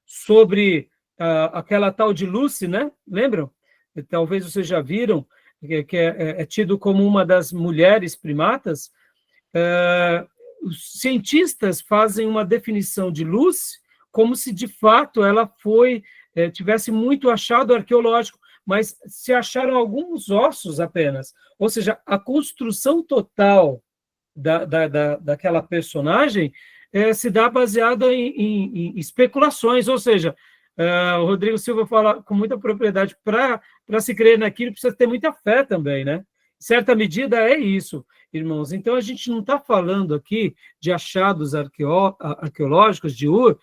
sobre aquela tal de Lucy, né? Lembram? Talvez vocês já viram, que é tido como uma das mulheres primatas. Os cientistas fazem uma definição de Lucy como se, de fato, ela tivesse muito achado arqueológico, mas se acharam alguns ossos apenas. Ou seja, a construção total daquela personagem se dá baseada em especulações, ou seja, o Rodrigo Silva fala com muita propriedade, para se crer naquilo precisa ter muita fé também, né? Em certa medida é isso, irmãos. Então a gente não está falando aqui de achados arqueológicos de Ur,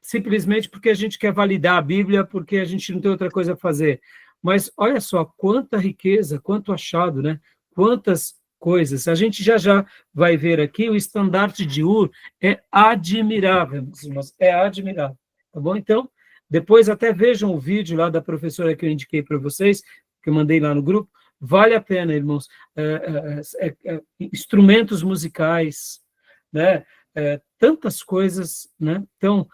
simplesmente porque a gente quer validar a Bíblia, porque a gente não tem outra coisa a fazer. Mas olha só, quanta riqueza, quanto achado, né? Quantas coisas. A gente já vai ver aqui, o estandarte de Ur é admirável, irmãos, é admirável. Tá bom? Então, depois até vejam o vídeo lá da professora que eu indiquei para vocês, que eu mandei lá no grupo. Vale a pena, irmãos. Instrumentos musicais, né? Tantas coisas, né? Então,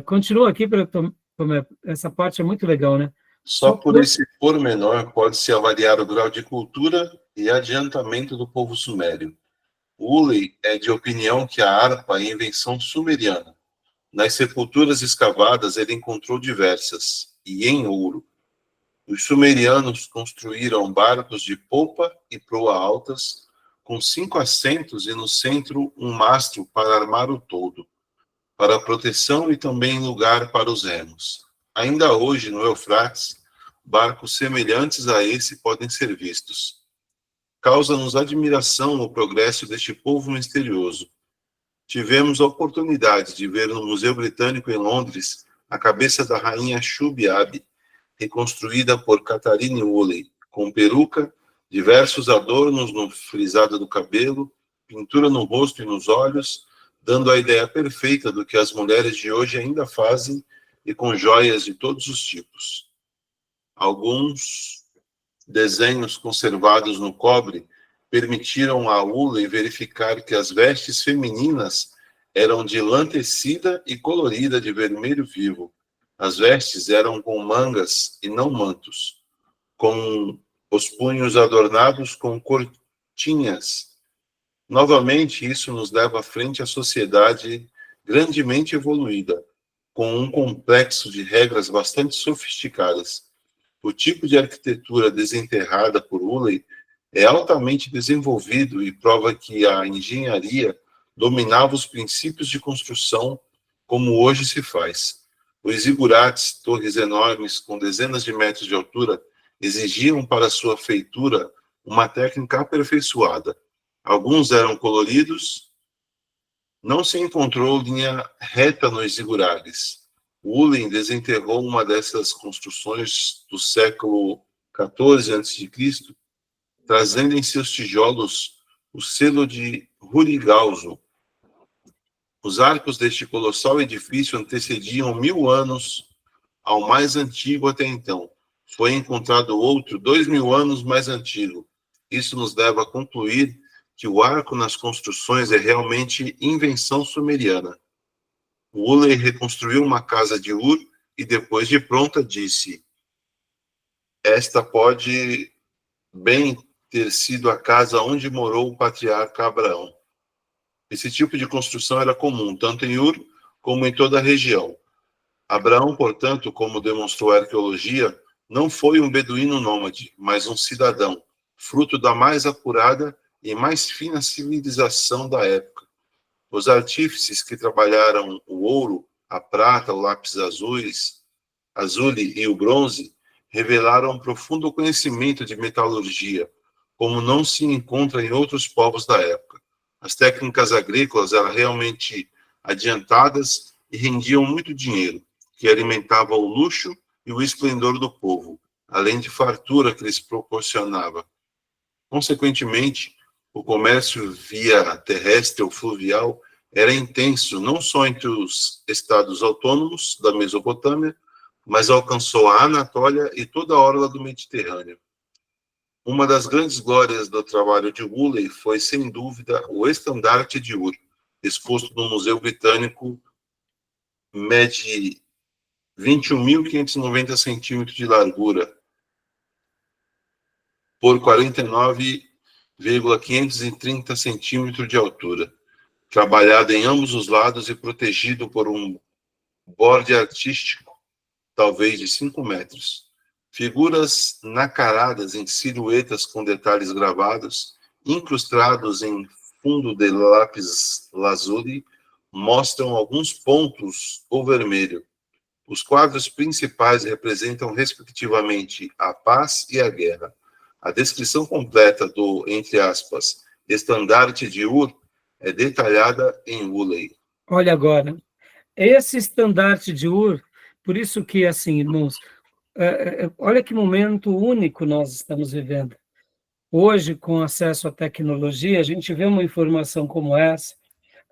continua aqui, essa parte é muito legal, né? Só por esse pormenor pode-se avaliar o grau de cultura e adiantamento do povo sumério. Woolley é de opinião que a harpa é invenção sumeriana. Nas sepulturas escavadas ele encontrou diversas, e em ouro. Os sumerianos construíram barcos de popa e proa altas, com 5 assentos e no centro um mastro para armar o todo, para proteção e também lugar para os remos. Ainda hoje, no Eufrates, barcos semelhantes a esse podem ser vistos. Causa-nos admiração o progresso deste povo misterioso. Tivemos a oportunidade de ver no Museu Britânico em Londres a cabeça da rainha Shubiabi, reconstruída por Catharine Woolley, com peruca, diversos adornos no frisado do cabelo, pintura no rosto e nos olhos, dando a ideia perfeita do que as mulheres de hoje ainda fazem e com joias de todos os tipos. Alguns desenhos conservados no cobre permitiram a Woolley verificar que as vestes femininas eram de lã tecida e colorida de vermelho vivo. As vestes eram com mangas e não mantos, com os punhos adornados com cortinhas. Novamente, isso nos leva à frente à sociedade grandemente evoluída, com um complexo de regras bastante sofisticadas. O tipo de arquitetura desenterrada por Woolley é altamente desenvolvido e prova que a engenharia dominava os princípios de construção como hoje se faz. Os zigurates, torres enormes com dezenas de metros de altura, exigiam para sua feitura uma técnica aperfeiçoada. Alguns eram coloridos. Não se encontrou linha reta nos zigurates. Uhlen desenterrou uma dessas construções do século XIV a.C., trazendo em seus tijolos o selo de Rurigalzo. Os arcos deste colossal edifício antecediam 1000 anos ao mais antigo até então. Foi encontrado outro 2000 anos mais antigo. Isso nos leva a concluir que o arco nas construções é realmente invenção sumeriana. Uhlen reconstruiu uma casa de Ur e, depois de pronta, disse: esta pode bem ter sido a casa onde morou o patriarca Abraão. Esse tipo de construção era comum, tanto em Ur como em toda a região. Abraão, portanto, como demonstrou a arqueologia, não foi um beduíno nômade, mas um cidadão, fruto da mais apurada e mais fina civilização da época. Os artífices que trabalharam o ouro, a prata, o lápis azule e o bronze revelaram um profundo conhecimento de metalurgia, como não se encontra em outros povos da época. As técnicas agrícolas eram realmente adiantadas e rendiam muito dinheiro, que alimentava o luxo e o esplendor do povo, além de fartura que lhes proporcionava. Consequentemente, o comércio via terrestre ou fluvial era intenso, não só entre os estados autônomos da Mesopotâmia, mas alcançou a Anatólia e toda a orla do Mediterrâneo. Uma das grandes glórias do trabalho de Uhlen foi, sem dúvida, o estandarte de Ur, exposto no Museu Britânico, mede 21.590 centímetros de largura por 49,530 centímetros de altura, trabalhado em ambos os lados e protegido por um borde artístico, talvez de 5 metros. Figuras nacaradas em silhuetas com detalhes gravados, incrustados em fundo de lápis lazuli, mostram alguns pontos ou vermelho. Os quadros principais representam, respectivamente, a paz e a guerra. A descrição completa do, entre aspas, estandarte de Ur é detalhada em Uhlen. Olha agora, esse estandarte de Ur, por isso que, assim, irmãos, olha que momento único nós estamos vivendo. Hoje, com acesso à tecnologia, a gente vê uma informação como essa,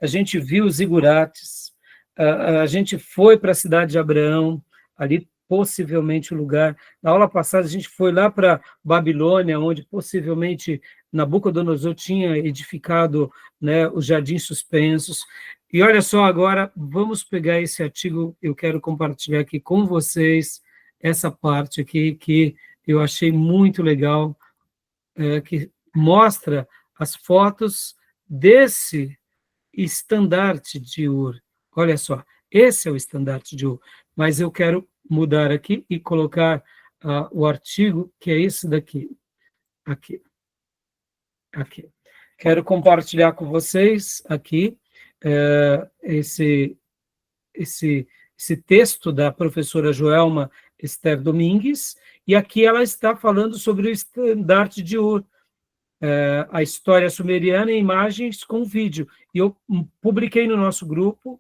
a gente viu os zigurates, a gente foi para a cidade de Abraão, ali possivelmente o lugar. Na aula passada, a gente foi lá para Babilônia, onde possivelmente Nabucodonosor tinha edificado, né, os jardins suspensos. E olha só, agora, vamos pegar esse artigo, eu quero compartilhar aqui com vocês essa parte aqui, que eu achei muito legal, que mostra as fotos desse estandarte de Ur. Olha só, esse é o estandarte de Ur, mas eu quero mudar aqui e colocar o artigo, que é esse daqui, aqui. Quero compartilhar com vocês aqui esse texto da professora Joelma Esther Domingues, e aqui ela está falando sobre o estandarte de Ur, a história sumeriana em imagens com vídeo. E eu publiquei no nosso grupo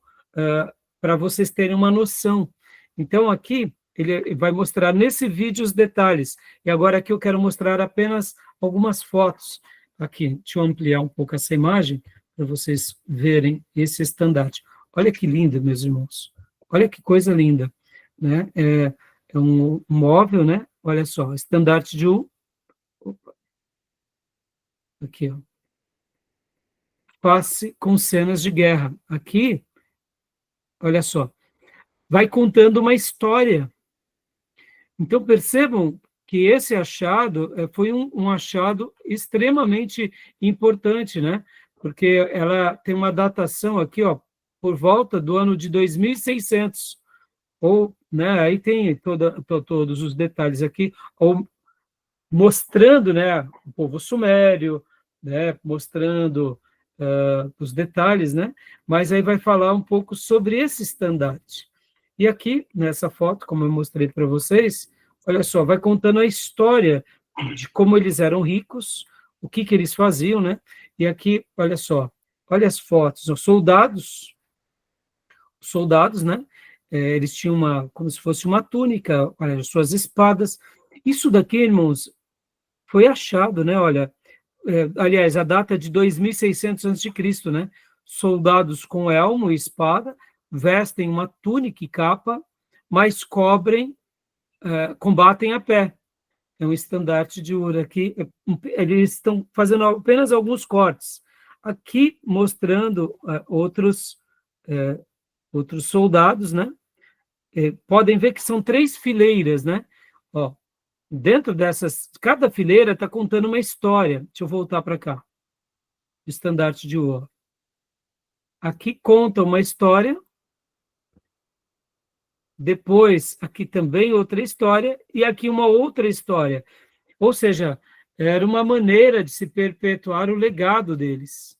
para vocês terem uma noção. Então, aqui, ele vai mostrar nesse vídeo os detalhes. E agora aqui eu quero mostrar apenas algumas fotos. Aqui, deixa eu ampliar um pouco essa imagem, para vocês verem esse estandarte. Olha que lindo, meus irmãos. Olha que coisa linda, né? É um móvel, né? Olha só, estandarte de Ur. Opa. Aqui, ó. Face com cenas de guerra. Aqui, olha só, vai contando uma história. Então, percebam que esse achado foi um achado extremamente importante, né? Porque ela tem uma datação aqui, ó, por volta do ano de 2600, ou, né, aí tem todos os detalhes aqui, ou mostrando, né, o povo sumério, né, mostrando os detalhes, né, mas aí vai falar um pouco sobre esse estandarte. E aqui, nessa foto, como eu mostrei para vocês, olha só, vai contando a história de como eles eram ricos, o que eles faziam, né? E aqui, olha só, olha as fotos, os soldados, né? Eles tinham como se fosse uma túnica, olha, suas espadas. Isso daqui, irmãos, foi achado, né? Olha, aliás, a data é de 2600 a.C., né? Soldados com elmo e espada vestem uma túnica e capa, mas combatem a pé. É um estandarte de Ur. Aqui, eles estão fazendo apenas alguns cortes. Aqui, mostrando outros soldados, né? Podem ver que são 3 fileiras, né? Ó, dentro dessas, cada fileira está contando uma história. Deixa eu voltar para cá. O estandarte de Ur. Aqui conta uma história. Depois, aqui também outra história, e aqui uma outra história. Ou seja, era uma maneira de se perpetuar o legado deles.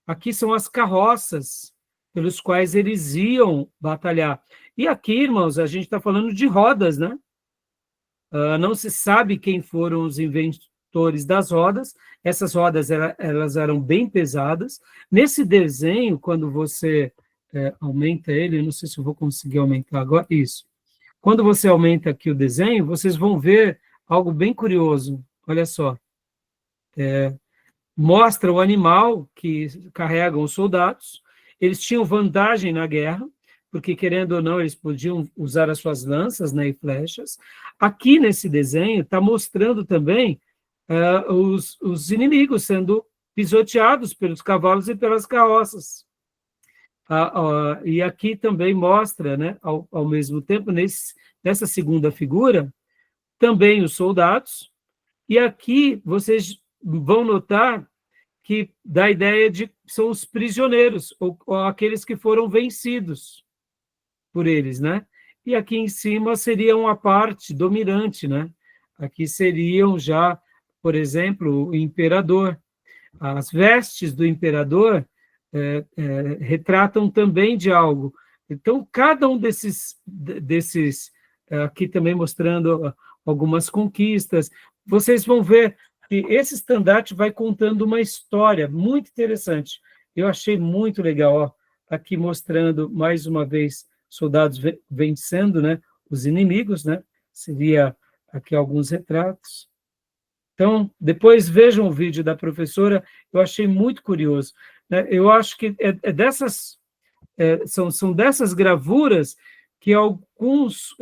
Aqui são as carroças pelos quais eles iam batalhar. E aqui, irmãos, a gente está falando de rodas, né? Não se sabe quem foram os inventores das rodas. Essas rodas, elas eram bem pesadas. Nesse desenho, quando você aumenta ele, eu não sei se eu vou conseguir aumentar agora, isso. Quando você aumenta aqui o desenho, vocês vão ver algo bem curioso. Olha só. Mostra o animal que carregam os soldados. Eles tinham vantagem na guerra, porque, querendo ou não, eles podiam usar as suas lanças, né, e flechas. Aqui, nesse desenho, está mostrando também os inimigos sendo pisoteados pelos cavalos e pelas carroças. E aqui também mostra, né, ao mesmo tempo, nessa segunda figura, também os soldados, e aqui vocês vão notar que dá a ideia de que são os prisioneiros, ou aqueles que foram vencidos por eles, né? E aqui em cima seriam a parte dominante, né? Aqui seriam já, por exemplo, o imperador. As vestes do imperador retratam também de algo. Então, cada um desses aqui também mostrando algumas conquistas, vocês vão ver que esse estandarte vai contando uma história muito interessante. Eu achei muito legal, ó, aqui mostrando, mais uma vez, soldados vencendo, né, os inimigos, né? Seria aqui alguns retratos. Então, depois vejam o vídeo da professora, eu achei muito curioso. Eu acho que são dessas gravuras que alguns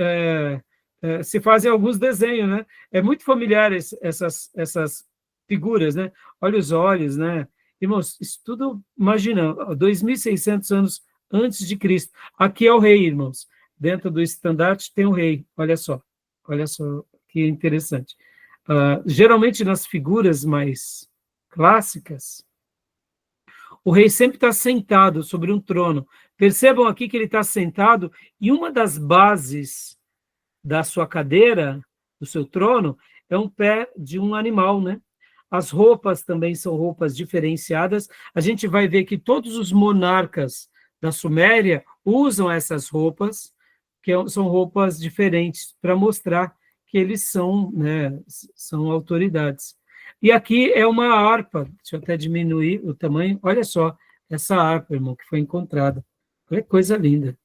se fazem alguns desenhos, né? É muito familiar essas figuras, né? Olha os olhos, né? Irmãos, isso tudo, imagina, 2.600 anos antes de Cristo. Aqui é o rei, irmãos. Dentro do estandarte tem o rei. Olha só que interessante. Geralmente nas figuras mais clássicas, o rei sempre está sentado sobre um trono. Percebam aqui que ele está sentado e uma das bases da sua cadeira, do seu trono, é um pé de um animal, né? As roupas também são roupas diferenciadas. A gente vai ver que todos os monarcas da Suméria usam essas roupas, que são roupas diferentes, para mostrar que eles são, né, são autoridades. E aqui é uma harpa, deixa eu até diminuir o tamanho, olha só, essa harpa, irmão, que foi encontrada. Olha que coisa linda,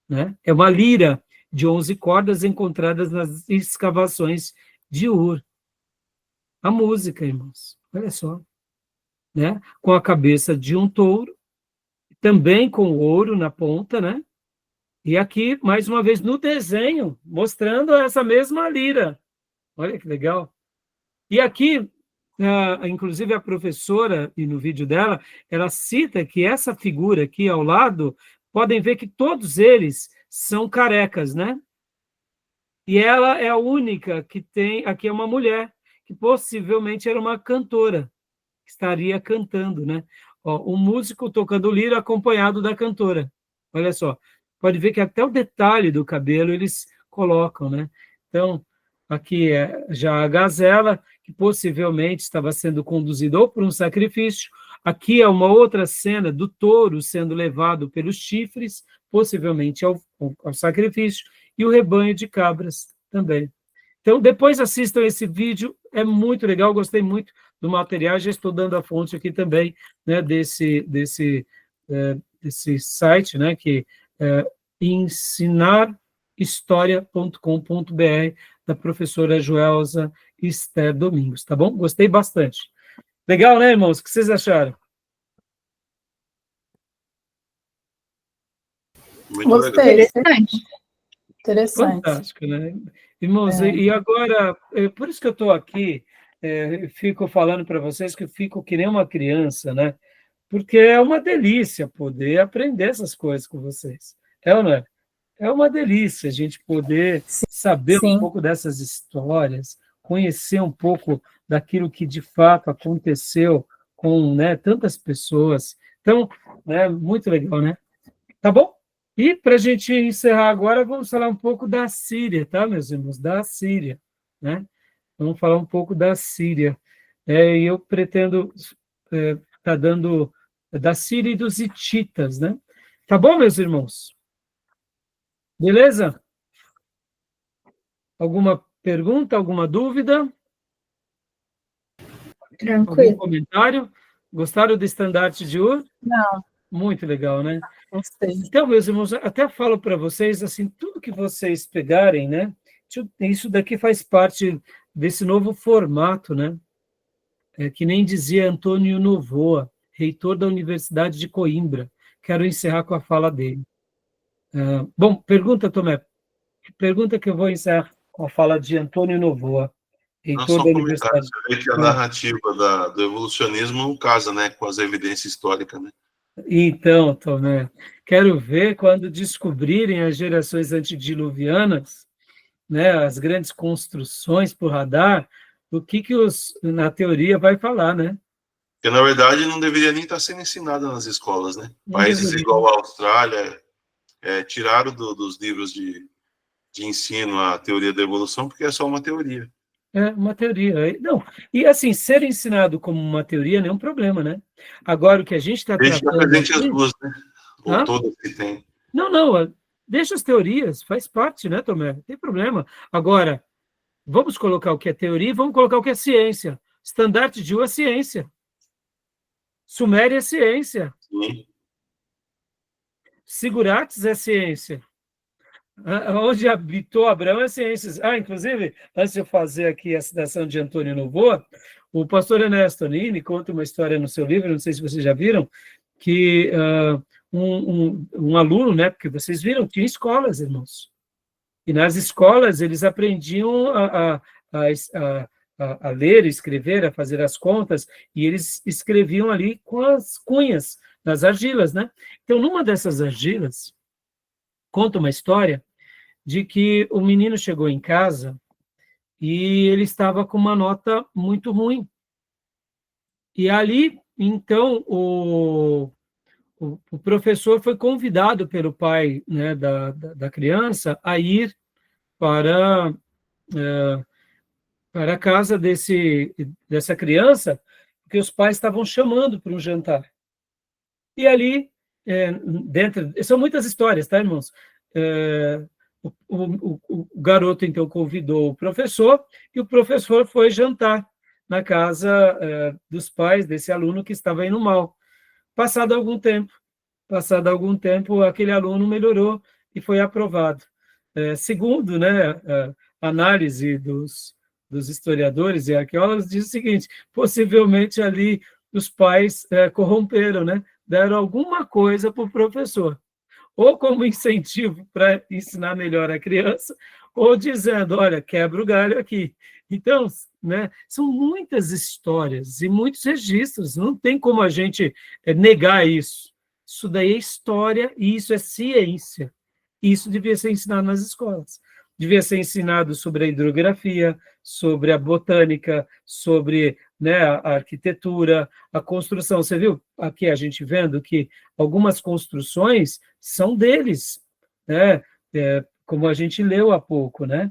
né? É uma lira de 11 cordas encontradas nas escavações de Ur. A música, irmãos, olha só, né? Com a cabeça de um touro, também com ouro na ponta, né? E aqui, mais uma vez, no desenho, mostrando essa mesma lira. Olha que legal. E aqui, inclusive a professora, e no vídeo dela, ela cita que essa figura aqui ao lado, podem ver que todos eles são carecas, né? E ela é a única que tem, aqui é uma mulher, que possivelmente era uma cantora, que estaria cantando, né? Ó, um músico tocando lira acompanhado da cantora. Olha só, pode ver que até o detalhe do cabelo eles colocam, né? Então, aqui é já a gazela, que possivelmente estava sendo conduzido ou por um sacrifício. Aqui é uma outra cena do touro sendo levado pelos chifres, possivelmente ao sacrifício, e o rebanho de cabras também. Então, depois assistam esse vídeo, é muito legal, gostei muito do material, já estou dando a fonte aqui também, né, desse site, né, que é ensinarhistoria.com.br, da professora Joelza Esther Domingos, tá bom? Gostei bastante. Legal, né, irmãos? O que vocês acharam? Muito Gostei. legal. Interessante. Fantástico, né? Irmãos, e agora, por isso que eu estou aqui, fico falando para vocês que eu fico que nem uma criança, né? Porque é uma delícia poder aprender essas coisas com vocês. É ou não é? É uma delícia a gente poder saber um Sim. pouco dessas histórias, conhecer um pouco daquilo que de fato aconteceu com, né, tantas pessoas. Então, né, muito legal, né? Tá bom? E para a gente encerrar agora, vamos falar um pouco da Síria, tá, meus irmãos? Da Síria, né? Vamos falar um pouco da Síria. E eu pretendo estar dando da Síria e dos hititas, né? Tá bom, meus irmãos? Beleza? Alguma pergunta, alguma dúvida? Algum Tranquilo. comentário? Gostaram do estandarte de Ur? Não, Muito legal, né? gostei. Então, meus irmãos, até falo para vocês, assim, tudo que vocês pegarem, né? Isso daqui faz parte desse novo formato, né? Que nem dizia Antônio Novoa, reitor da Universidade de Coimbra. Quero encerrar com a fala dele. Bom, pergunta, Tomé. Pergunta que eu vou encerrar com a fala de Antônio Novoa, Não reitor só da um comentário, Universidade. você vê que a narrativa do evolucionismo não casa, né, com as evidências históricas, né? Então, Tomé, quero ver quando descobrirem as gerações antediluvianas, né, as grandes construções por radar, o que na teoria vai falar, né? Porque, na verdade, não deveria nem estar sendo ensinada nas escolas, né? Não Países deveria. igual a Austrália tiraram dos livros de ensino a teoria da evolução porque é só uma teoria. É uma teoria. Não, e assim, ser ensinado como uma teoria não é um problema, né? Agora, o que a gente está Desde que tratando apresente as aqui... duas, né? Ou Hã? todas que tem. Não, deixa as teorias, faz parte, né, Tomé? Não tem problema. Agora, vamos colocar o que é teoria e vamos colocar o que é ciência. Estandarte de é ciência. Suméria é ciência. Sim. Sigurates é ciência. Onde habitou Abraão é ciências. Inclusive, antes de eu fazer aqui a citação de Antônio Novoa, o pastor Ernesto Nini conta uma história no seu livro, não sei se vocês já viram, que um aluno, né, porque vocês viram, tinha escolas, irmãos. E nas escolas eles aprendiam a ler, escrever, a fazer as contas, e eles escreviam ali com as cunhas das argilas, né? Então, numa dessas argilas, conta uma história de que o menino chegou em casa e ele estava com uma nota muito ruim. E ali, então, o professor foi convidado pelo pai, né, da criança a ir para a casa dessa criança, porque os pais estavam chamando para um jantar. E ali, são muitas histórias, tá, irmãos? O garoto, então, convidou o professor, e o professor foi jantar na casa dos pais desse aluno que estava indo mal. Passado algum tempo, aquele aluno melhorou e foi aprovado. Segundo, né, a análise dos historiadores e arqueólogos, diz o seguinte: possivelmente ali os pais corromperam, né, deram alguma coisa para o professor, ou como incentivo para ensinar melhor a criança, ou dizendo, olha, quebra o galho aqui. Então, né, são muitas histórias e muitos registros, não tem como a gente negar isso. Isso daí é história e isso é ciência. Isso devia ser ensinado nas escolas. Devia ser ensinado sobre a hidrografia, sobre a botânica, sobre, né, a arquitetura, a construção. Você viu aqui a gente vendo que algumas construções são deles, né? Como a gente leu há pouco, né?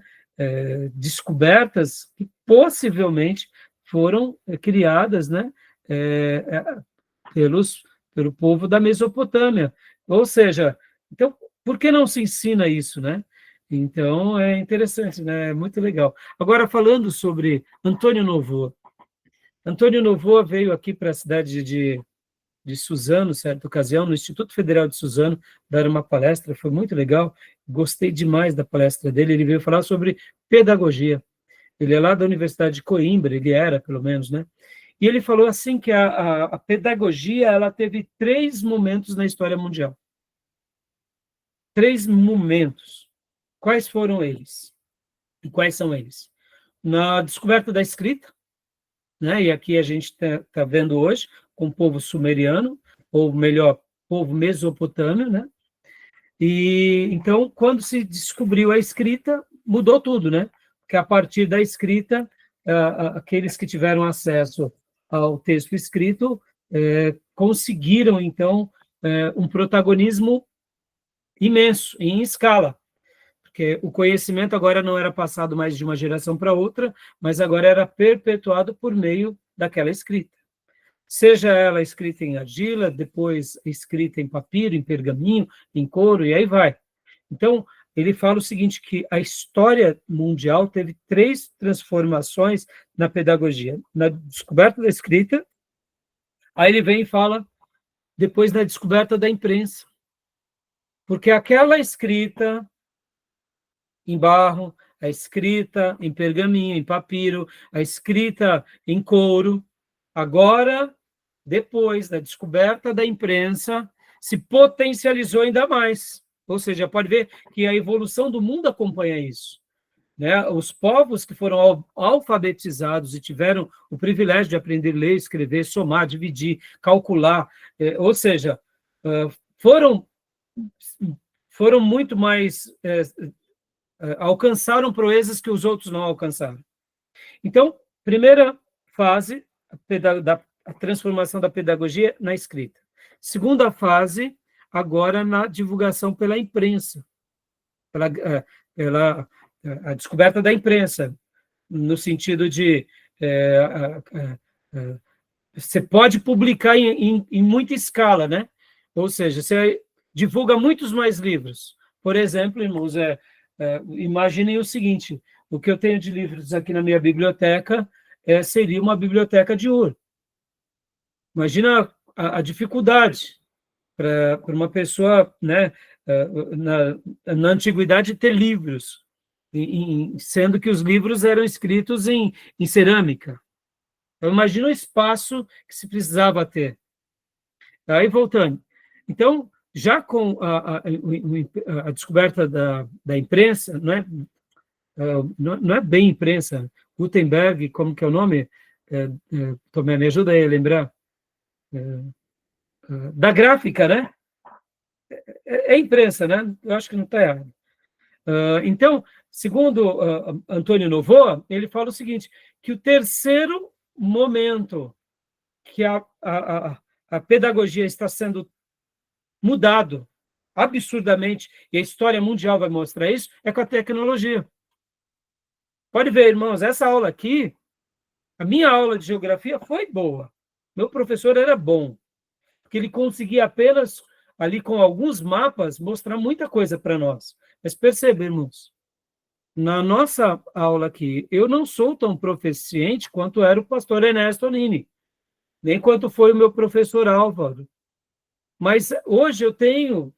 Descobertas que possivelmente foram criadas, né, pelo povo da Mesopotâmia. Ou seja, então, por que não se ensina isso, né? Então, é interessante, né? É muito legal. Agora, falando sobre Antônio Novoa. Antônio Novoa veio aqui para a cidade de Suzano, certa ocasião, no Instituto Federal de Suzano, dar uma palestra, foi muito legal, gostei demais da palestra dele, ele veio falar sobre pedagogia. Ele é lá da Universidade de Coimbra, ele era, pelo menos, né? E ele falou assim que a pedagogia, ela teve 3 momentos na história mundial. 3 momentos. Quais foram eles? E quais são eles? Na descoberta da escrita, né? E aqui a gente está vendo hoje, com o povo sumeriano, ou melhor, povo mesopotâmio, né? E então, quando se descobriu a escrita, mudou tudo, né? Porque a partir da escrita, aqueles que tiveram acesso ao texto escrito conseguiram, então, um protagonismo imenso, em escala, porque o conhecimento agora não era passado mais de uma geração para outra, mas agora era perpetuado por meio daquela escrita. Seja ela escrita em argila, depois escrita em papiro, em pergaminho, em couro, e aí vai. Então, ele fala o seguinte, que a história mundial teve 3 transformações na pedagogia. Na descoberta da escrita, aí ele vem e fala, depois da descoberta da imprensa. Porque aquela escrita em barro, a escrita em pergaminho, em papiro, a escrita em couro, agora, depois da descoberta da imprensa, se potencializou ainda mais. Ou seja, pode ver que a evolução do mundo acompanha isso. Né? Os povos que foram alfabetizados e tiveram o privilégio de aprender a ler, escrever, somar, dividir, calcular, ou seja, foram muito mais, alcançaram proezas que os outros não alcançaram. Então, primeira fase, a transformação da pedagogia na escrita. Segunda fase, agora na divulgação pela imprensa, pela a descoberta da imprensa, no sentido de você pode publicar em muita escala, né? Ou seja, você divulga muitos mais livros. Por exemplo, irmãos, imaginem o seguinte, o que eu tenho de livros aqui na minha biblioteca seria uma biblioteca de Ur. Imagina a dificuldade para uma pessoa, né, na antiguidade, ter livros, sendo que os livros eram escritos em cerâmica. Então, imagina o espaço que se precisava ter. Aí, voltando. Então, já com a descoberta da imprensa, não é bem imprensa, Gutenberg, como que é o nome? Tomé, me ajuda aí a lembrar. Da gráfica, né? É imprensa, né? Eu acho que não está errado. Então, segundo Antônio Novoa, ele fala o seguinte, que o terceiro momento que a pedagogia está sendo mudado absurdamente, e a história mundial vai mostrar isso, é com a tecnologia. Pode ver, irmãos, essa aula aqui, a minha aula de geografia foi boa. Meu professor era bom, porque ele conseguia apenas, ali com alguns mapas, mostrar muita coisa para nós. Mas percebemos, na nossa aula aqui, eu não sou tão proficiente quanto era o pastor Ernesto Nini, nem quanto foi o meu professor Álvaro. Mas hoje eu tenho,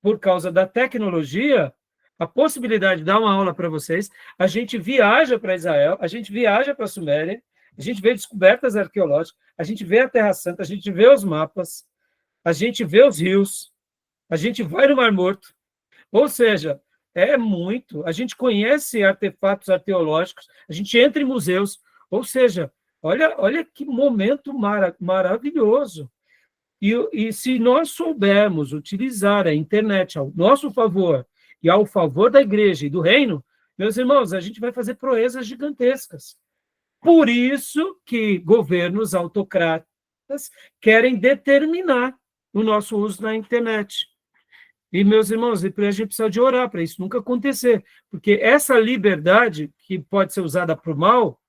por causa da tecnologia, a possibilidade de dar uma aula para vocês. A gente viaja para Israel, a gente viaja para a Suméria, a gente vê descobertas arqueológicas, a gente vê a Terra Santa, a gente vê os mapas, a gente vê os rios, a gente vai no Mar Morto. Ou seja, é muito. A gente conhece artefatos arqueológicos, a gente entra em museus. Ou seja, olha que momento maravilhoso. E se nós soubermos utilizar a internet ao nosso favor e ao favor da igreja e do reino, meus irmãos, a gente vai fazer proezas gigantescas. Por isso que governos autocratas querem determinar o nosso uso na internet. E, meus irmãos, a gente precisa de orar para isso nunca acontecer, porque essa liberdade, que pode ser usada para o mal,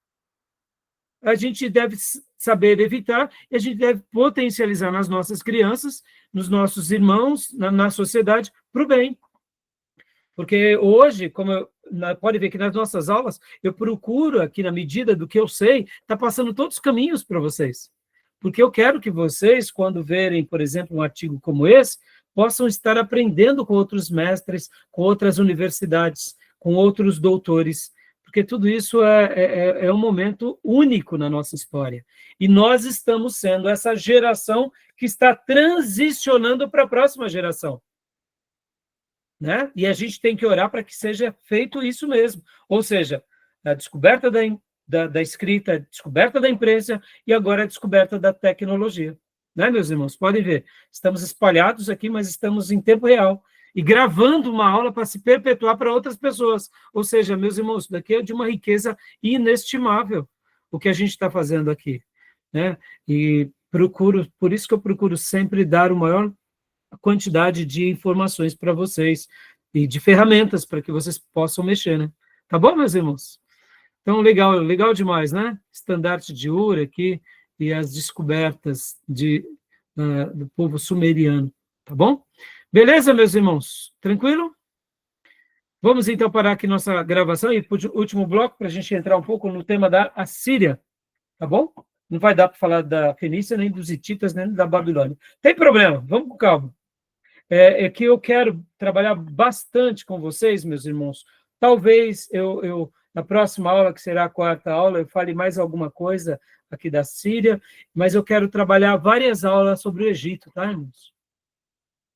a gente deve saber evitar e a gente deve potencializar nas nossas crianças, nos nossos irmãos, na sociedade, para o bem. Porque hoje, pode ver que nas nossas aulas, eu procuro, aqui na medida do que eu sei, tá passando todos os caminhos para vocês. Porque eu quero que vocês, quando verem, por exemplo, um artigo como esse, possam estar aprendendo com outros mestres, com outras universidades, com outros doutores, porque tudo isso é um momento único na nossa história. E nós estamos sendo essa geração que está transicionando para a próxima geração. Né? E a gente tem que orar para que seja feito isso mesmo. Ou seja, a descoberta da escrita, a descoberta da imprensa e agora a descoberta da tecnologia. Né, meus irmãos? Podem ver, estamos espalhados aqui, mas estamos em tempo real e gravando uma aula para se perpetuar para outras pessoas. Ou seja, meus irmãos, isso daqui é de uma riqueza inestimável, o que a gente está fazendo aqui. Né? E por isso que eu procuro sempre dar o maior quantidade de informações para vocês e de ferramentas para que vocês possam mexer, né? Tá bom, meus irmãos? Então, legal demais, né? Estandarte de Ur aqui e as descobertas do povo sumeriano, tá bom? Beleza, meus irmãos? Tranquilo? Vamos, então, parar aqui nossa gravação e para o último bloco, para a gente entrar um pouco no tema da Assíria, tá bom? Não vai dar para falar da Fenícia, nem dos hititas, nem da Babilônia. Tem problema, vamos com calma. É que eu quero trabalhar bastante com vocês, meus irmãos. Talvez eu na próxima aula, que será a quarta aula, eu fale mais alguma coisa aqui da Síria, mas eu quero trabalhar várias aulas sobre o Egito, tá, irmãos?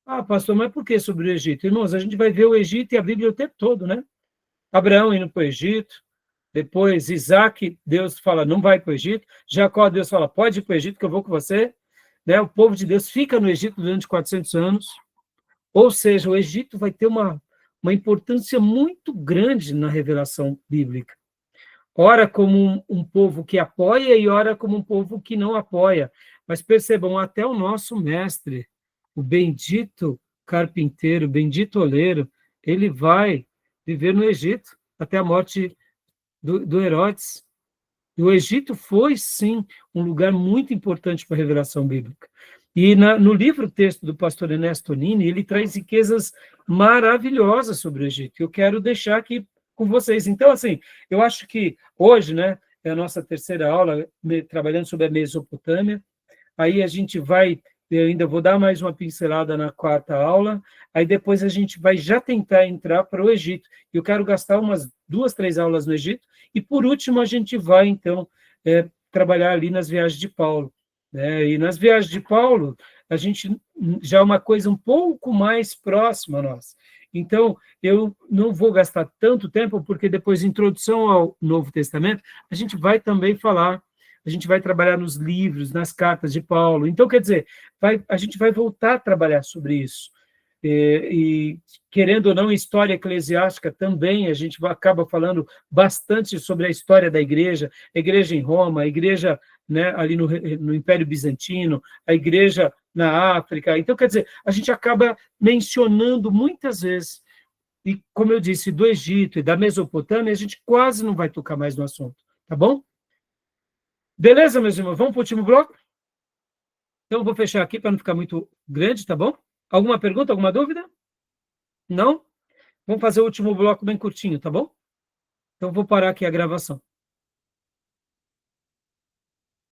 Ah, pastor, mas por que sobre o Egito? Irmãos, a gente vai ver o Egito e a Bíblia o tempo todo, né? Abraão indo para o Egito, depois Isaac, Deus fala, não vai para o Egito. Jacó, Deus fala, pode ir para o Egito, que eu vou com você. Né? O povo de Deus fica no Egito durante 400 anos. Ou seja, o Egito vai ter uma importância muito grande na revelação bíblica. Ora como um povo que apoia e ora como um povo que não apoia. Mas percebam, até o nosso mestre, o bendito carpinteiro, o bendito oleiro, ele vai viver no Egito até a morte do Herodes. E o Egito foi, sim, um lugar muito importante para a revelação bíblica. E no livro-texto do pastor Ernesto Nini, ele traz riquezas maravilhosas sobre o Egito. Eu quero deixar aqui com vocês. Então, assim, eu acho que hoje, né, é a nossa terceira aula, trabalhando sobre a Mesopotâmia. Aí a gente vai, eu ainda vou dar mais uma pincelada na quarta aula, aí depois a gente vai já tentar entrar para o Egito. Eu quero gastar umas 2, 3 aulas no Egito, e por último a gente vai, então, trabalhar ali nas viagens de Paulo. E nas viagens de Paulo, a gente já é uma coisa um pouco mais próxima a nós. Então, eu não vou gastar tanto tempo, porque depois, introdução ao Novo Testamento, a gente vai também falar, a gente vai trabalhar nos livros, nas cartas de Paulo. Então, quer dizer, a gente vai voltar a trabalhar sobre isso. E querendo ou não, em história eclesiástica também, a gente acaba falando bastante sobre a história da igreja, a igreja em Roma, a igreja, né, ali no Império Bizantino, a igreja na África. Então, quer dizer, a gente acaba mencionando muitas vezes, e como eu disse, do Egito e da Mesopotâmia, a gente quase não vai tocar mais no assunto, tá bom? Beleza, meus irmãos? Vamos para o último bloco? Então, eu vou fechar aqui para não ficar muito grande, tá bom? Alguma pergunta, alguma dúvida? Não? Vamos fazer o último bloco bem curtinho, tá bom? Então, vou parar aqui a gravação.